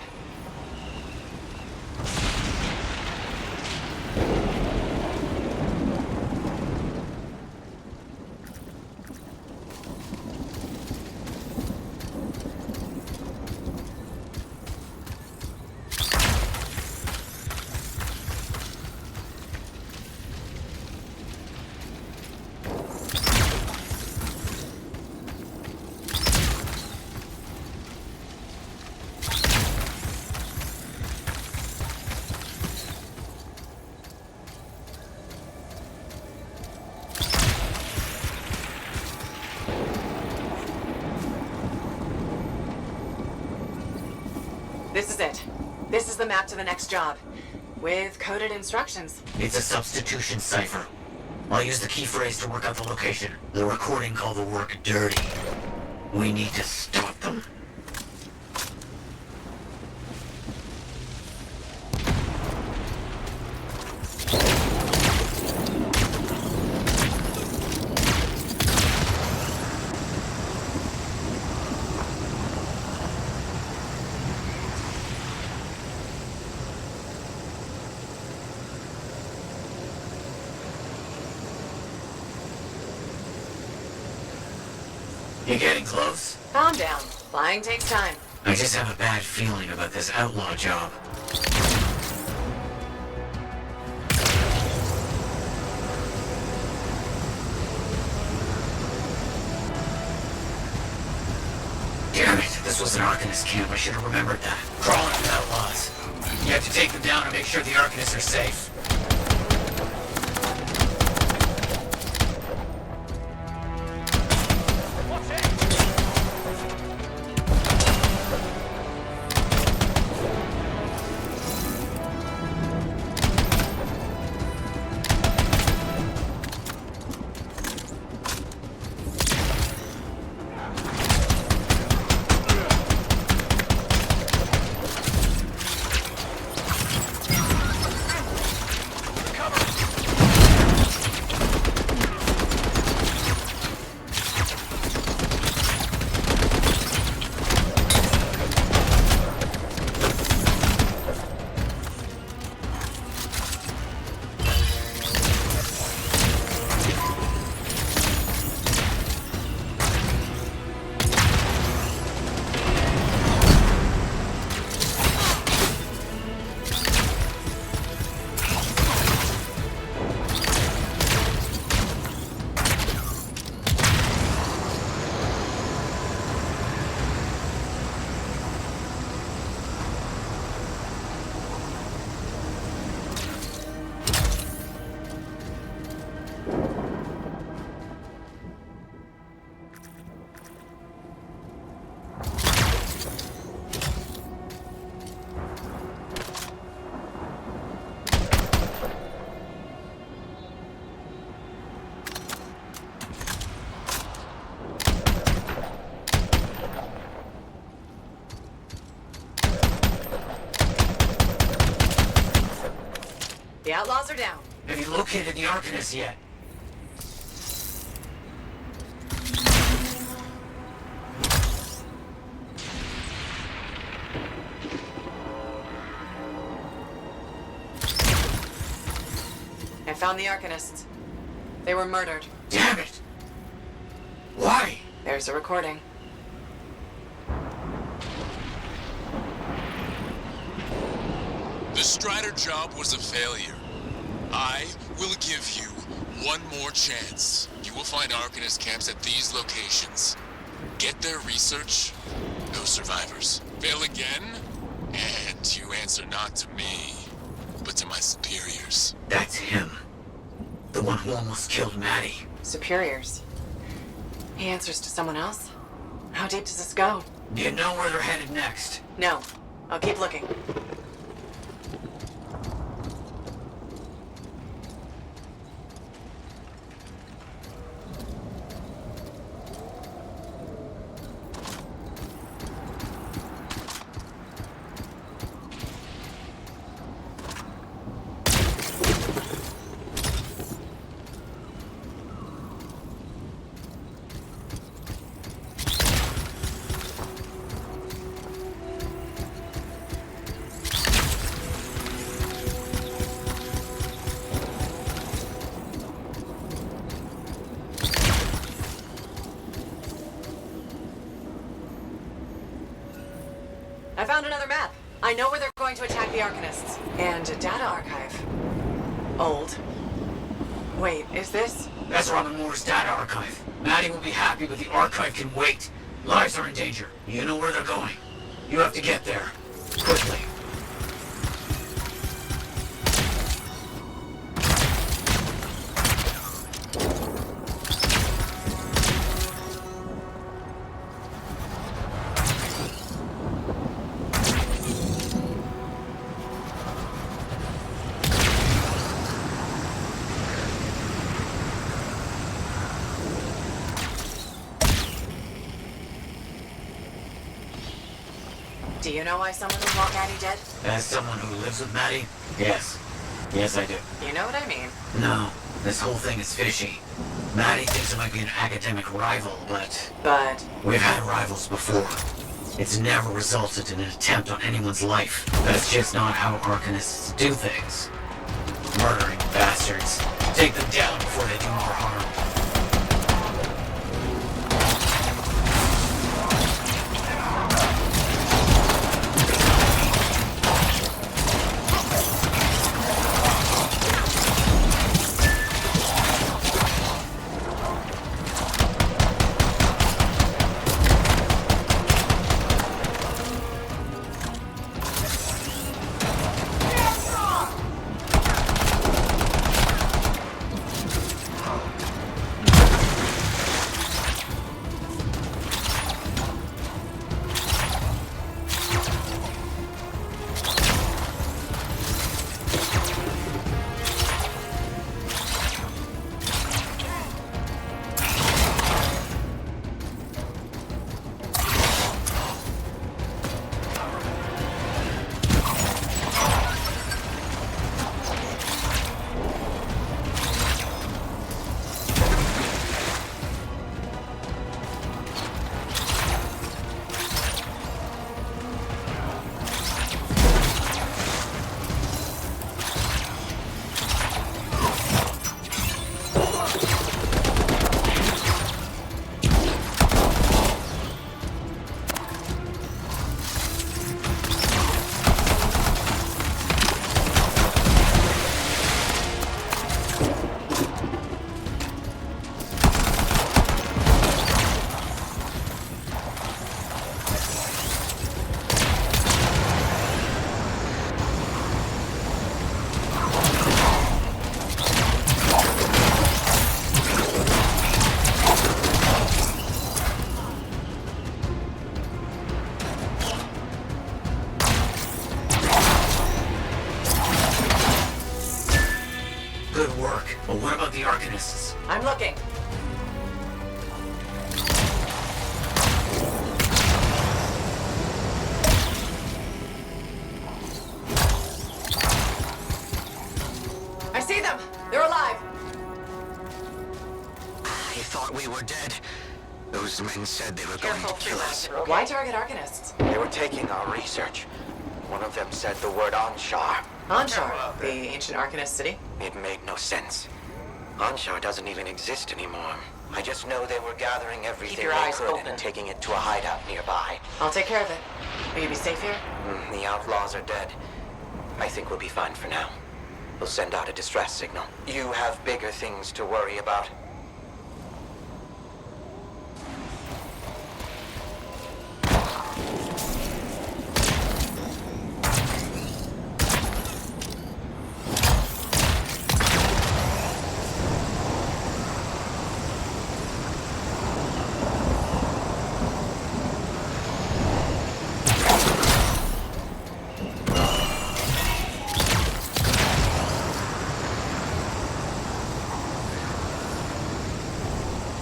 This is it. This is the map to the next job. With coded instructions. It's a substitution cipher. I'll use the key phrase to work out the location. The recording called the work dirty. We need to stop them. You getting close? Calm down. Flying takes time. I just have a bad feeling about this outlaw job. Damn it, this was an Arcanist camp. I should have remembered that. Crawling with outlaws. You have to take them down and make sure the Arcanists are safe. Have you located the Arcanist yet? I found the Arcanists. They were murdered. Damn it! Why? There's a recording. The Strider job was a failure. I will give you one more chance. You will find Arcanist camps at these locations. Get their research, no survivors. Fail again, and you answer not to me, but to my superiors. That's him. The one who almost killed Maddie. Superiors. He answers to someone else? How deep does this go? Do you know where they're headed next? No. I'll keep looking. I found another map. I know where they're going to attack the Arcanists. And a data archive. Old. Wait, is this? That's Robin Moore's data archive. Maddie will be happy, but the archive can wait. Lives are in danger. You know where they're going. You have to get there. Quickly. Do you know why someone would want Maddie dead? As someone who lives with Maddie? Yes. Yes, I do. You know what I mean? No. This whole thing is fishy. Maddie thinks it might be an academic rival, but... But... We've had rivals before. It's never resulted in an attempt on anyone's life. That's just not how Arcanists do things. Murdering bastards. Take them down before they do more harm. Good work. But what about the Arcanists? I'm looking. I see them! thought we were dead. Those men said they were going to kill us. Why target Arcanists? They were taking our research. One of them said the word Anshar. Anshar, the ancient Arcanist city? It made no sense. Anshar doesn't even exist anymore. I just know they were gathering everything your they eyes could open. and taking it to a hideout nearby. I'll take care of it. Will you be safe here? The outlaws are dead. I think we'll be fine for now. We'll send out a distress signal. You have bigger things to worry about.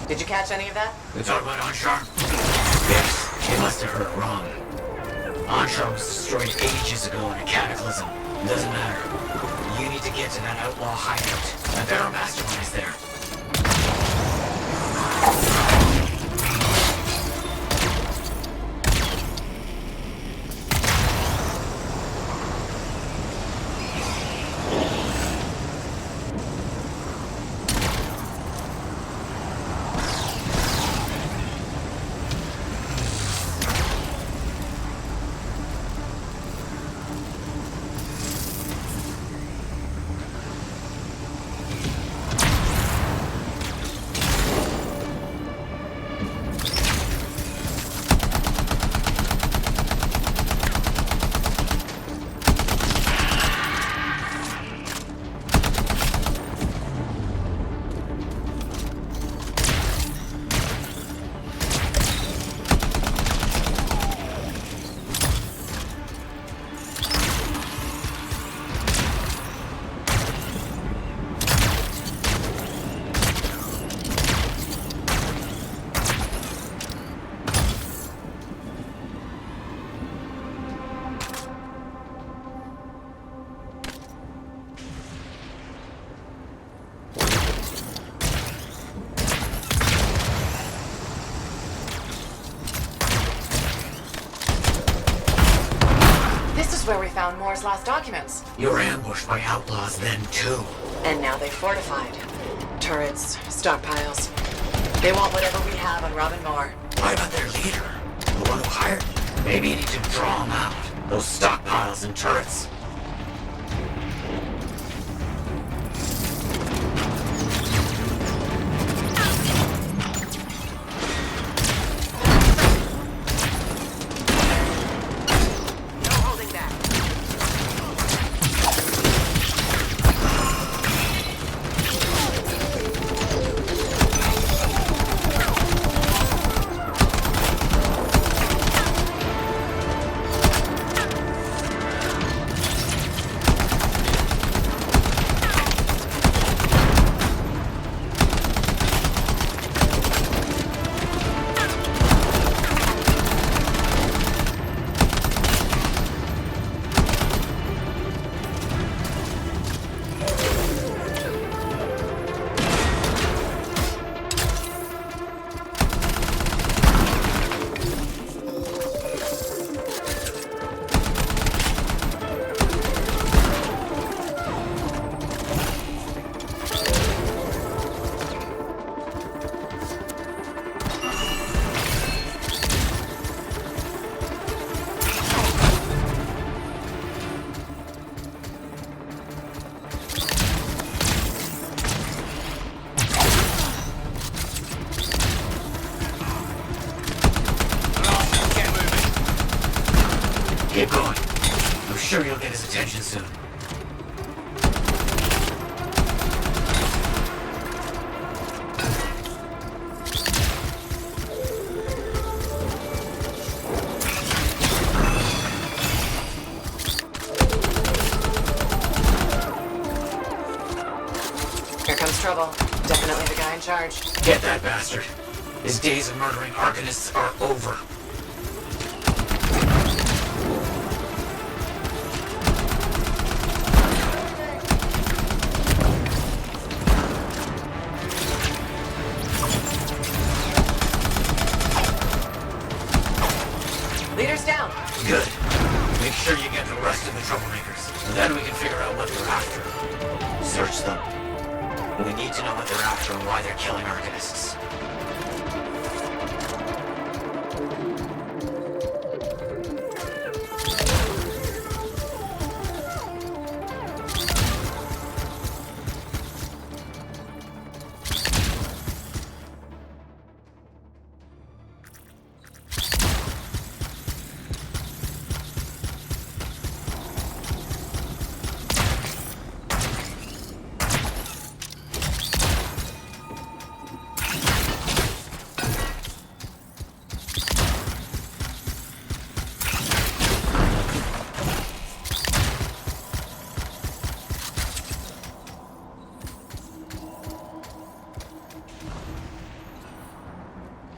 Did you catch any of that? They talk about Anshar? Yes, they must have heard it wrong. Anshar was destroyed ages ago in a cataclysm. Doesn't matter. You need to get to that outlaw hideout. A Pharaoh mastermind is there. Where we found Moore's last documents. You were ambushed by outlaws then, too. And now they fortified. Turrets, stockpiles. They want whatever we have on Robin Moore. Why about their leader? The one who hired them? Maybe you need to draw them out. Those stockpiles and turrets. Keep going. I'm sure you'll get his attention soon. Here comes trouble. Definitely the guy in charge. Get that bastard. His days of murdering Arcanists are over. Then we can figure out what they're after. Search them. We need to know what they're after and why they're killing Arcanists.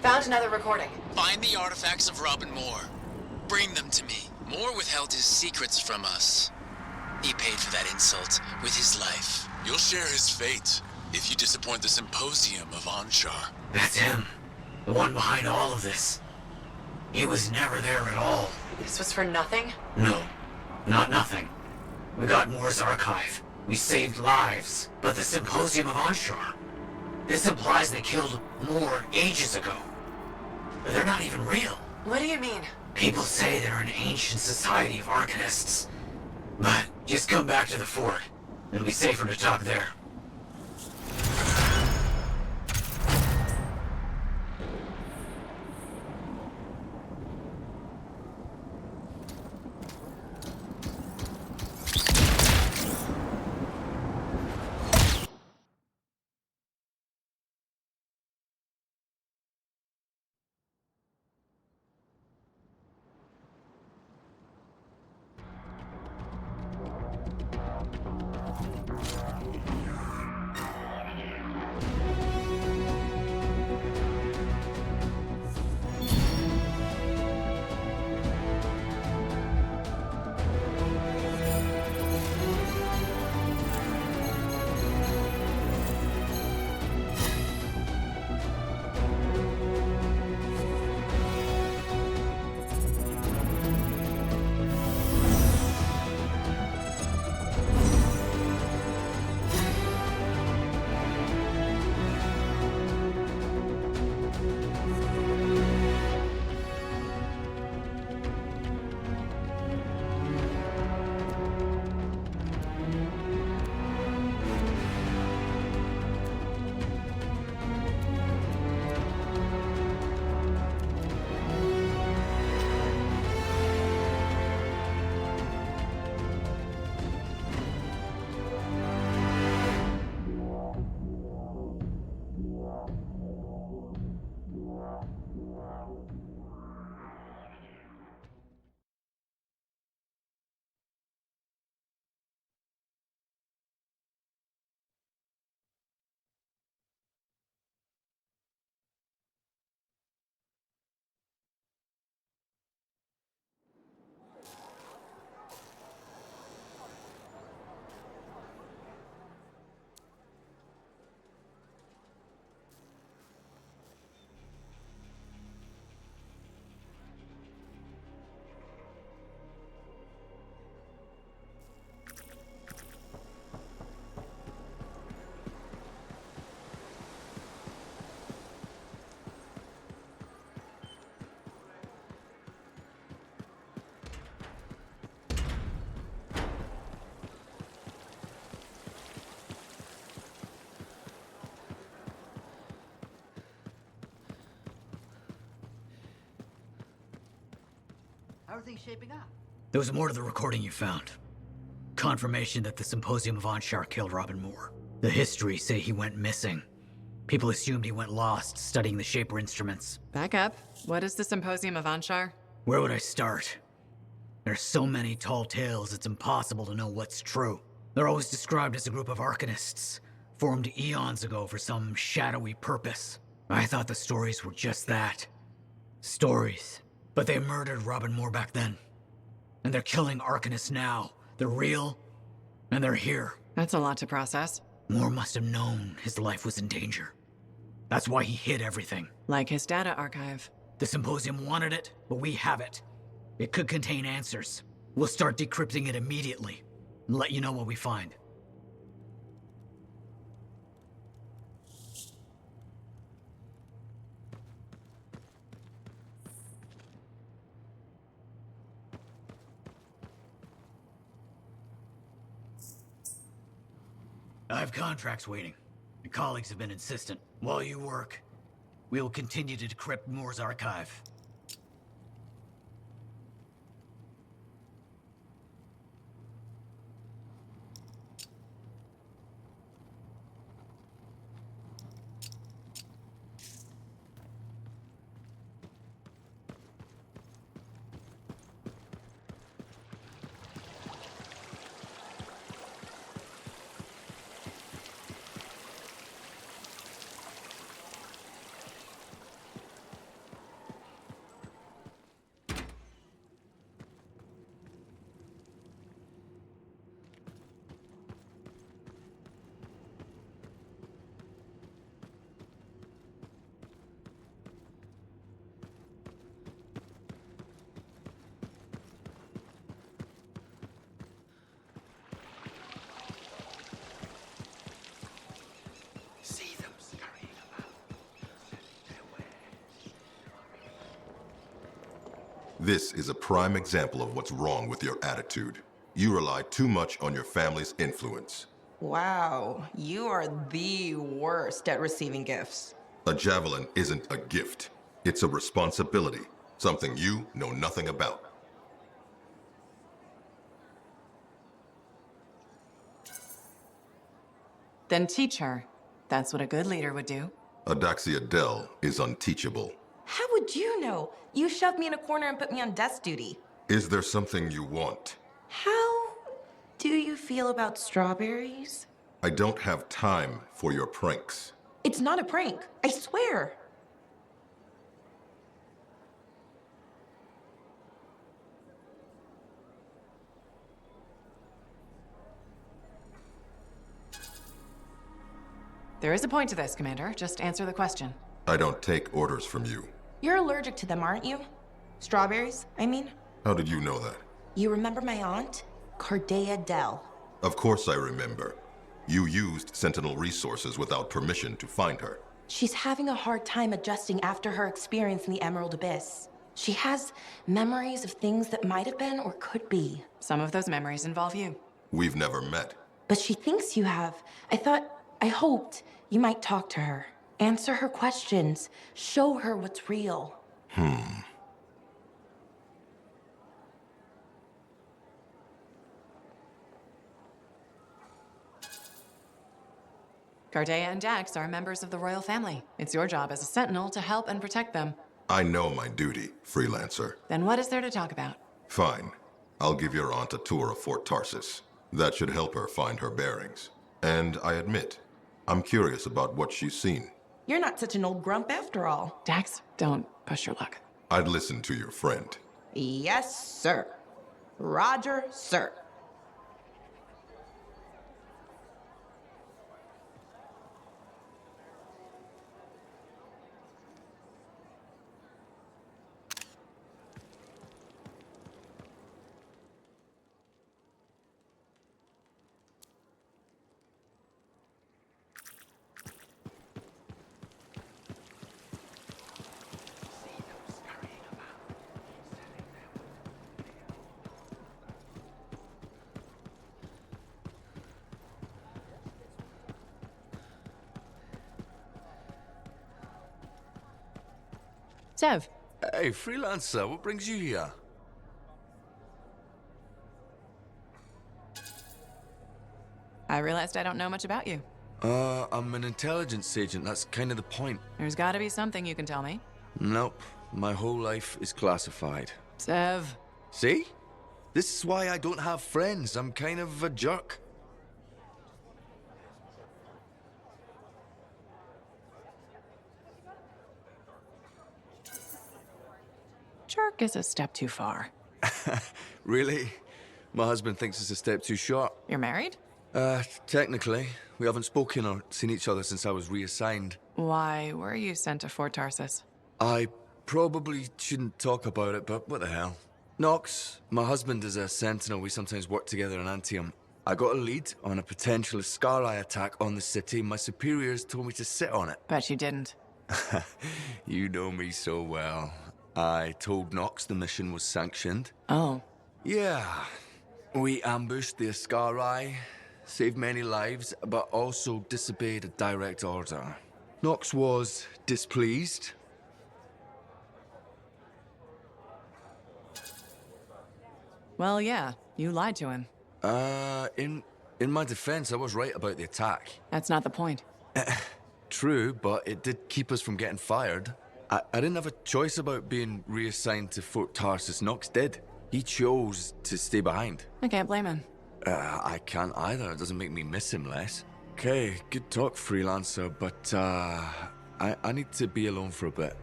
Found another recording. Find the artifacts of Robin Moore. Bring them to me. Moore withheld his secrets from us. He paid for that insult with his life. You'll share his fate if you disappoint the Symposium of Anshar. That's him. The one behind all of this. He was never there at all. This was for nothing? No, not nothing. We got Moore's archive. We saved lives. But the Symposium of Anshar? This implies they killed Moore ages ago. But they're not even real. What do you mean? People say they're an ancient society of Arcanists. But just come back to the fort. It'll be safer to talk there. How are things shaping up? There was more to the recording you found. Confirmation that the Symposium of Anshar killed Robin Moore. The histories say he went missing. People assumed he went lost, studying the Shaper instruments. Back up. What is the Symposium of Anshar? Where would I start? There's so many tall tales, it's impossible to know what's true. They're always described as a group of Arcanists, formed eons ago for some shadowy purpose. I thought the stories were just that. Stories. But they murdered Robin Moore back then. And they're killing Arcanists now. They're real, and they're here. That's a lot to process. Moore must have known his life was in danger. That's why he hid everything. Like his data archive. The Symposium wanted it, but we have it. It could contain answers. We'll start decrypting it immediately. and let you know what we find. I have contracts waiting. Your colleagues have been insistent. While you work, we will continue to decrypt Moore's archive. This is a prime example of what's wrong with your attitude. You rely too much on your family's influence. Wow, you are the worst at receiving gifts. A javelin isn't a gift. It's a responsibility, something you know nothing about. Then teach her. That's what a good leader would do. Adaxia Dell is unteachable. How would you know? You shoved me in a corner and put me on desk duty. Is there something you want? How do you feel about strawberries? I don't have time for your pranks. It's not a prank, I swear. There is a point to this, Commander. Just answer the question. I don't take orders from you. You're allergic to them, aren't you? Strawberries, I mean. How did you know that? You remember my aunt? Cardea Dell. Of course I remember. You used Sentinel resources without permission to find her. She's having a hard time adjusting after her experience in the Emerald Abyss. She has memories of things that might have been or could be. Some of those memories involve you. We've never met. But she thinks you have. I hoped you might talk to her. Answer her questions. Show her what's real. Cardea and Dax are members of the royal family. It's your job as a sentinel to help and protect them. I know my duty, freelancer. Then what is there to talk about? Fine. I'll give your aunt a tour of Fort Tarsis. That should help her find her bearings. And I admit, I'm curious about what she's seen. You're not such an old grump after all. Dax, don't push your luck. I'd listen to your friend. Yes, sir. Roger, sir. Sev. Hey, freelancer, what brings you here? I realized I don't know much about you. I'm an intelligence agent. That's kind of the point. There's gotta be something you can tell me. Nope. My whole life is classified. Sev. See? This is why I don't have friends. I'm kind of a jerk. Jerk is a step too far. Really? My husband thinks it's a step too short. You're married? Technically. We haven't spoken or seen each other since I was reassigned. Why were you sent to Fort Tarsis? I probably shouldn't talk about it, but what the hell. Nox, my husband is a sentinel. We sometimes work together in Anthem. I got a lead on a potential Scareye attack on the city. My superiors told me to sit on it. Bet you didn't. You know me so well. I told Knox the mission was sanctioned. Oh. Yeah. We ambushed the Scareye, saved many lives, but also disobeyed a direct order. Knox was displeased. Well, yeah, you lied to him. In my defense, I was right about the attack. That's not the point. True, but it did keep us from getting fired. I didn't have a choice about being reassigned to Fort Tarsus. Knox did. He chose to stay behind. I can't blame him. I can't either. It doesn't make me miss him less. Okay, good talk, freelancer, but I need to be alone for a bit.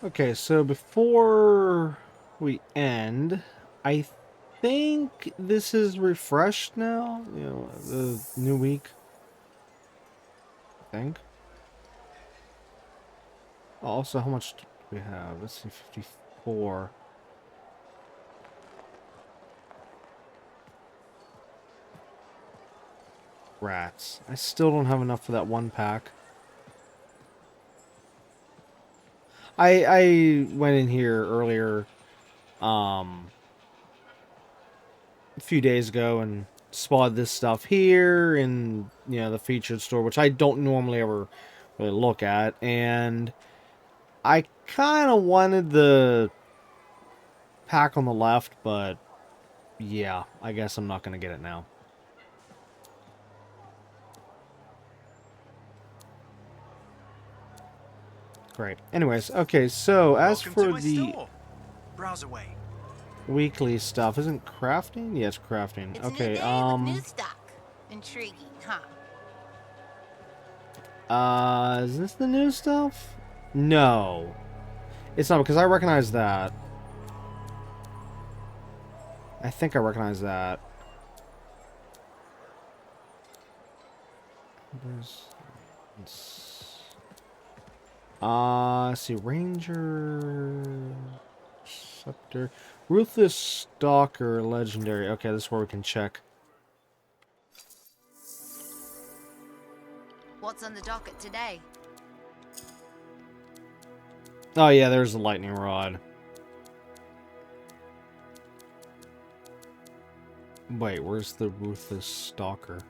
Okay, so before we end, I think this is refreshed now. You know, the new week. I think. Also, how much do we have? Let's see, 54. Rats. I still don't have enough for that one pack. I went in here earlier, a few days ago and spotted this stuff here in, you know, the featured store, which I don't normally ever really look at, and I kind of wanted the pack on the left, but yeah, I guess I'm not going to get it now. Great. Anyways, okay, so as for the browse away. Weekly stuff, isn't crafting? Yeah, it's crafting. It's okay, new stock. Intriguing, huh? Is this the new stuff? No. It's not, because I recognize that. I think I recognize that. Let's see, Ranger, Scepter, Ruthless Stalker, Legendary. Okay, this is where we can check. What's on the docket today? Oh yeah, there's the lightning rod. Wait, where's the Ruthless Stalker?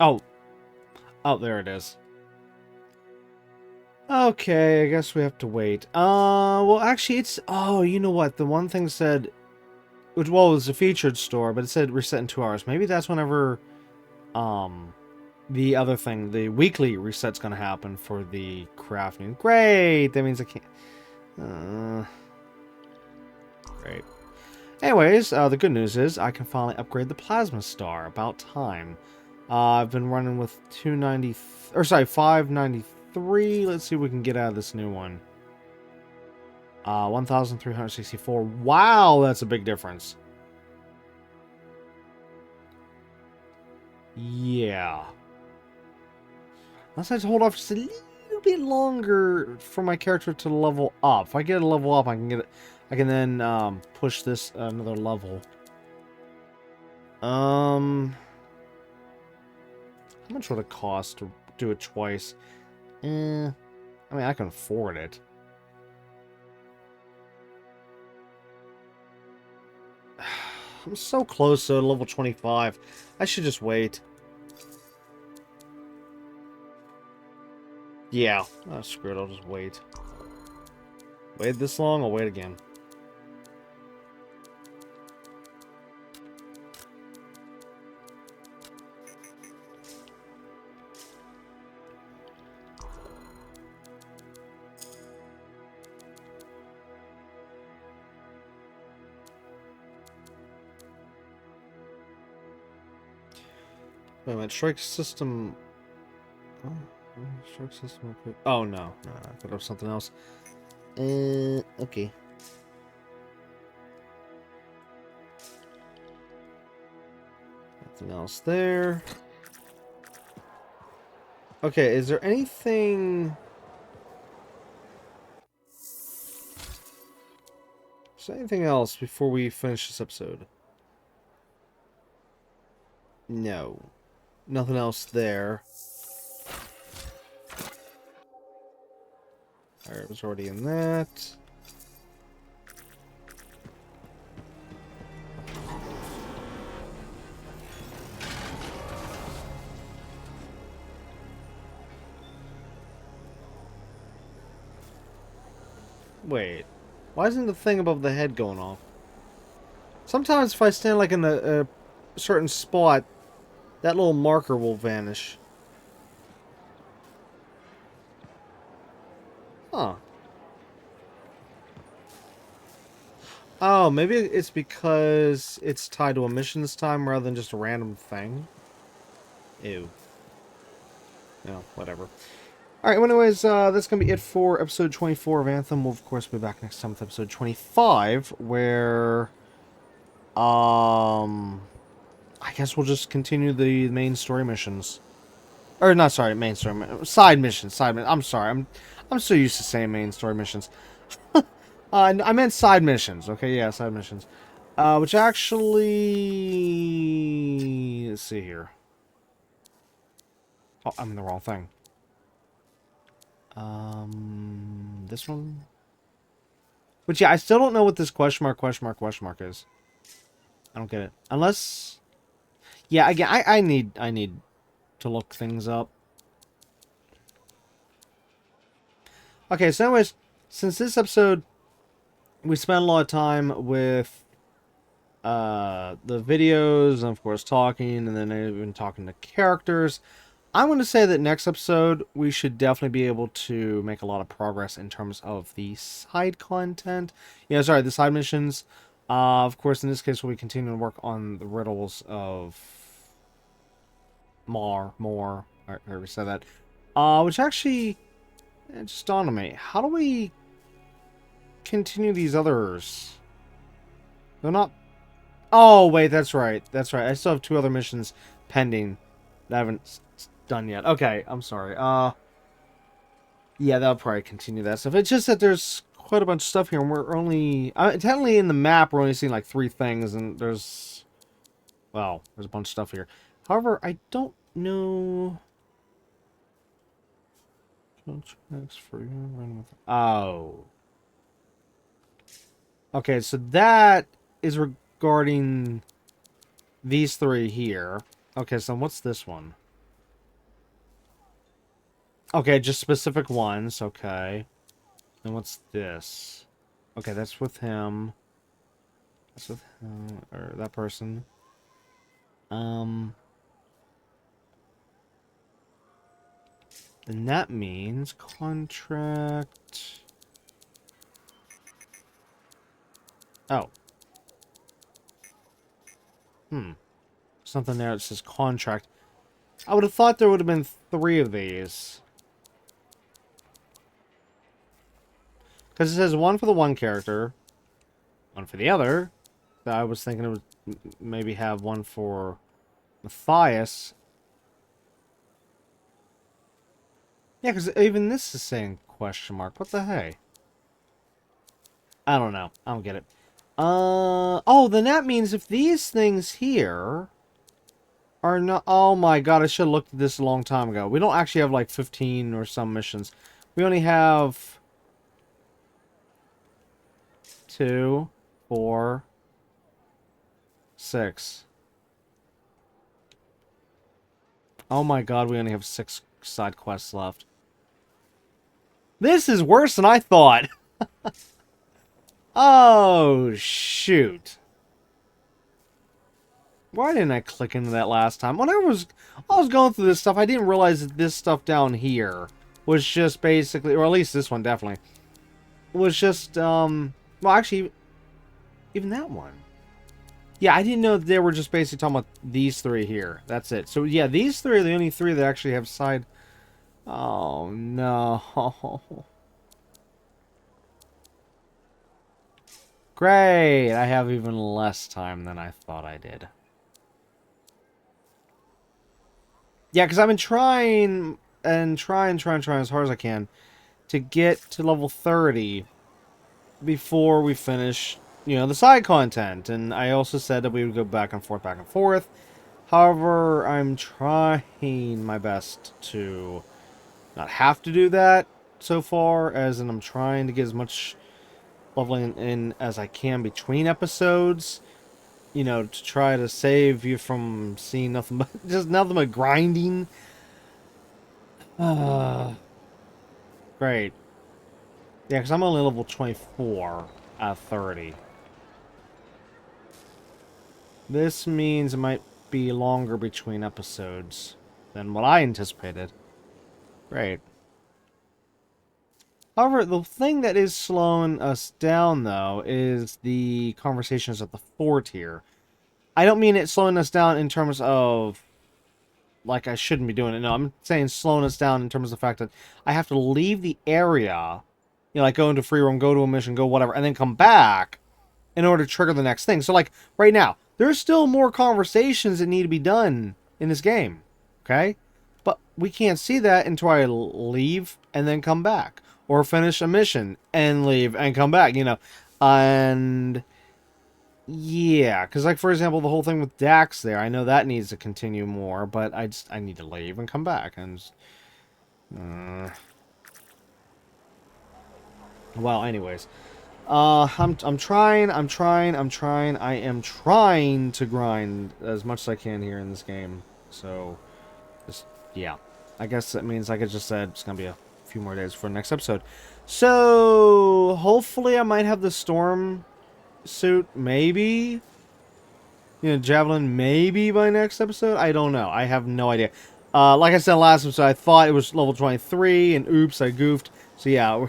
Oh. Oh, there it is. Okay, I guess we have to wait. Well, actually, it's... Oh, you know what? The one thing said... Which, well, it was a featured store, but it said reset in 2 hours. Maybe that's whenever, the other thing, the weekly reset's gonna happen for the crafting. Great! That means I can't... Great. Anyways, the good news is I can finally upgrade the Plasma Star. About time. I've been running with 593. Let's see what we can get out of this new one. 1,364. Wow, that's a big difference. Yeah. Unless I just hold off just a little bit longer for my character to level up. If I get a level up, I can get it. I can then push this another level. How much would it cost to do it twice? I mean, I can afford it. I'm so close to level 25. I should just wait. Yeah. Oh, screw it. I'll just wait. Wait this long, I'll wait again. Wait a minute, strike system... Oh, strike system... Oh, no. No, I thought it was something else. Okay. Nothing else there. Okay, is there anything... Is there anything else before we finish this episode? No. Nothing else there. Alright, it was already in that. Wait. Why isn't the thing above the head going off? Sometimes if I stand like in a certain spot, that little marker will vanish. Huh. Oh, maybe it's because it's tied to a mission this time rather than just a random thing. Ew. No, whatever. Alright, well, anyways, that's going to be it for episode 24 of Anthem. We'll, of course, be back next time with episode 25, where... I guess we'll just continue the main story missions. Or, not sorry, main story... Side missions, I'm sorry, I'm so used to saying main story missions. I meant side missions, okay? Yeah, side missions. Which actually... Let's see here. Oh, I'm in the wrong thing. This one? But yeah, I still don't know what this question mark is. I don't get it. Unless... Yeah, again, I need to look things up. Okay, so anyways, since this episode, we spent a lot of time with the videos, and of course talking, and then even talking to characters. I'm going to say that next episode, we should definitely be able to make a lot of progress in terms of the side content. Yeah, sorry, the side missions. Of course, in this case, we'll be continuing to work on the riddles of more. I already said that. Which actually, it just dawned on me. How do we continue these others? They're not... Oh, wait, that's right. That's right. I still have 2 other missions pending that I haven't done yet. Okay, I'm sorry. Yeah, that'll probably continue that stuff. It's just that there's quite a bunch of stuff here, and we're only... technically, in the map, we're only seeing like 3 things, and there's... Well, there's a bunch of stuff here. However, I don't know... Oh. Okay, so that is regarding these 3 here. Okay, so what's this one? Okay, just specific ones. Okay. And what's this? Okay, that's with him. That's with him, or that person. Then that means contract... Oh. Something there that says contract. I would have thought there would have been 3 of these. Because it says 1 for the one character, 1 for the other. So I was thinking it would maybe have 1 for Matthias. Yeah, because even this is saying question mark. What the hey? I don't know. I don't get it. Oh, then that means if these things here are not... Oh my god, I should have looked at this a long time ago. We don't actually have like 15 or some missions. We only have 2, 4, 6. Oh my god, we only have 6 side quests left. This is worse than I thought. Oh, shoot. Why didn't I click into that last time? When I was going through this stuff, I didn't realize that this stuff down here was just basically, or at least this one definitely, was just, well, actually, even that one. Yeah, I didn't know that they were just basically talking about these three here. That's it. So, yeah, these three are the only three that actually have side... Oh, no. Great! I have even less time than I thought I did. Yeah, because I've been trying as hard as I can to get to level 30 before we finish, you know, the side content. And I also said that we would go back and forth, back and forth. However, I'm trying my best to not have to do that so far, as in I'm trying to get as much leveling in as I can between episodes, you know, to try to save you from seeing nothing but just nothing but grinding. Great. Yeah, because I'm only level 24 out of 30. This means it might be longer between episodes than what I anticipated. Great. However, the thing that is slowing us down, though, is the conversations at the fort here. I don't mean it slowing us down in terms of, like, I shouldn't be doing it. No, I'm saying slowing us down in terms of the fact that I have to leave the area, you know, like go into free roam, go to a mission, go whatever, and then come back in order to trigger the next thing. So, like, right now, there's still more conversations that need to be done in this game, okay? But we can't see that until I leave and then come back. Or finish a mission and leave and come back, you know. And yeah, because, like, for example, the whole thing with Dax there, I know that needs to continue more, but I need to leave and come back. And well, anyways, I'm trying. I am trying to grind as much as I can here in this game. So, just, yeah, I guess that means, like I just said, it's gonna be a few more days for the next episode. So hopefully I might have the storm suit, maybe, you know, javelin, maybe by next episode. I don't know. I have no idea. Like I said last episode, I thought it was level 23, and oops, I goofed. So yeah, we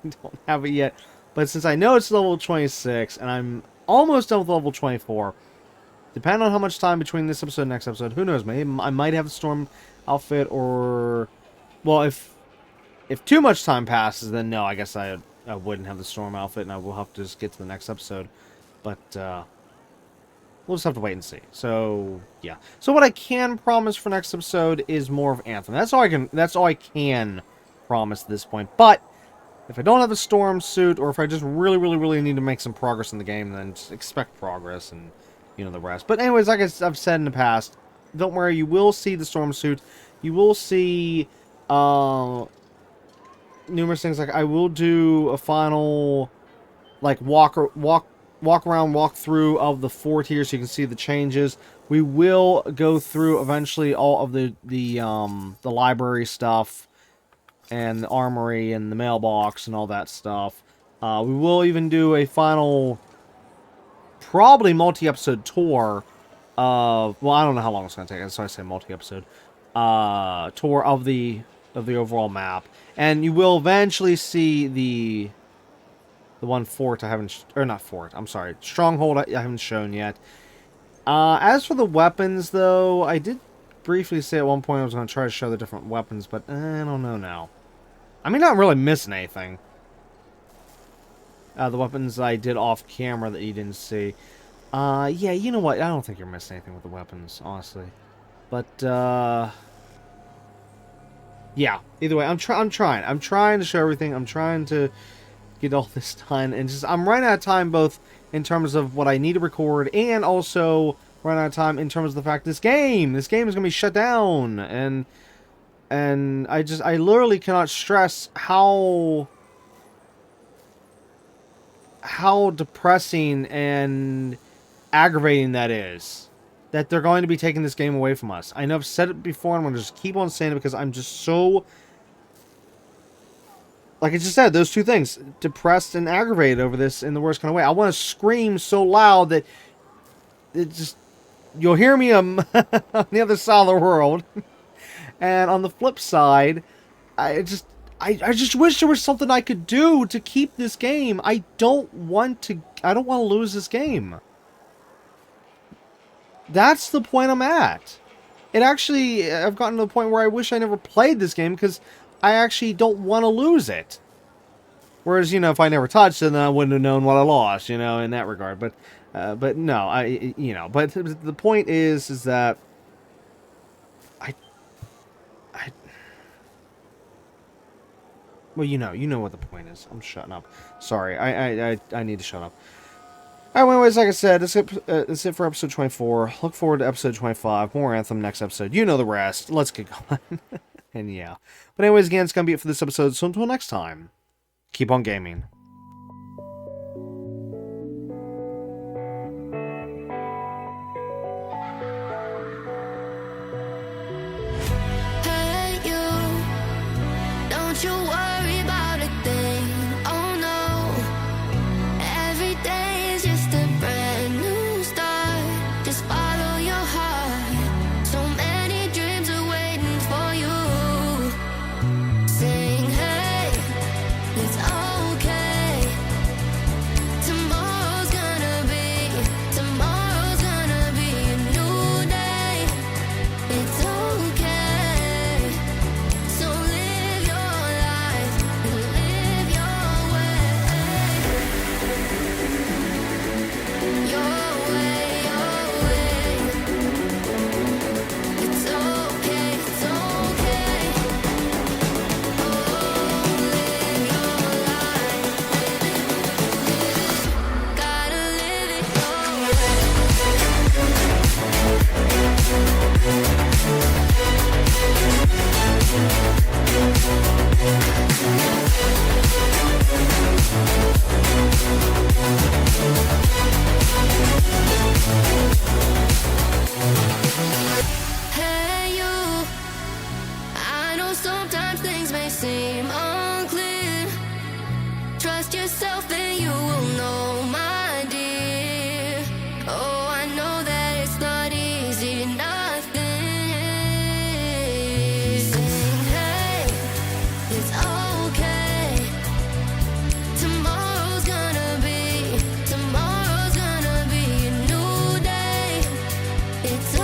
don't have it yet. But since I know it's level 26, and I'm almost done with level 24, depending on how much time between this episode and next episode, who knows, maybe I might have the storm outfit, or, well, if too much time passes, then no, I guess I wouldn't have the storm outfit, and I will have to just get to the next episode. But we'll just have to wait and see. So yeah. So what I can promise for next episode is more of Anthem. That's all I can promise at this point. But if I don't have a storm suit, or if I just really need to make some progress in the game, then just expect progress and, you know, the rest. But anyways, like I've said in the past, don't worry, you will see the storm suit. You will see numerous things. Like, I will do a final, like, walk around, walk through of the fort here, so you can see the changes. We will go through eventually all of the library stuff, and the armory, and the mailbox, and all that stuff. We will even do a final, probably multi-episode tour of, well, I don't know how long it's going to take, that's why I say multi-episode, tour of the overall map. And you will eventually see the one fort I haven't, or not fort, I'm sorry, stronghold I haven't shown yet. As for the weapons, though, I did briefly say at one point I was going to try to show the different weapons, but I don't know now. I mean, not really missing anything. The weapons I did off camera that you didn't see. Yeah, you know what? I don't think you're missing anything with the weapons, honestly. But, yeah, either way, I'm trying to show everything. I'm trying to get all this done, and just, I'm running out of time, both in terms of what I need to record, and also running out of time in terms of the fact this game is going to be shut down, and I literally cannot stress how depressing and aggravating that is. That they're going to be taking this game away from us. I know I've said it before, and I'm going to just keep on saying it because I'm just so like I just said, those two things, depressed and aggravated over this in the worst kind of way. I want to scream so loud that it just, you'll hear me on the other side of the world. And on the flip side, I just wish there was something I could do to keep this game. I don't want to lose this game. That's the point I'm at. I've gotten to the point where I wish I never played this game because I actually don't want to lose it. Whereas, if I never touched it, then I wouldn't have known what I lost, in that regard. But no, but the point is that well, you know what the point is. I'm shutting up. Sorry, I need to shut up. Alright, well, anyways, like I said, that's it for episode 24. Look forward to episode 25. More Anthem next episode. You know the rest. Let's get going. And yeah. But anyways, again, it's going to be it for this episode. So until next time, keep on gaming. Hey, you, don't you worry about a thing. Oh no, every day is just a brand new start. Just follow your heart. So many dreams are waiting for you. Sing, hey, it's okay. Tomorrow's gonna be a new day. It's okay. So live your life and live your way. Your way, your way. It's okay, it's okay. Oh, live your life. Gotta live it your way. Hey you, I know sometimes things may seem unclear. Trust yourself and you will know, my dear. Oh, I know that it's not easy, nothing is. Sing, hey, it's okay. Tomorrow's gonna be a new day. It's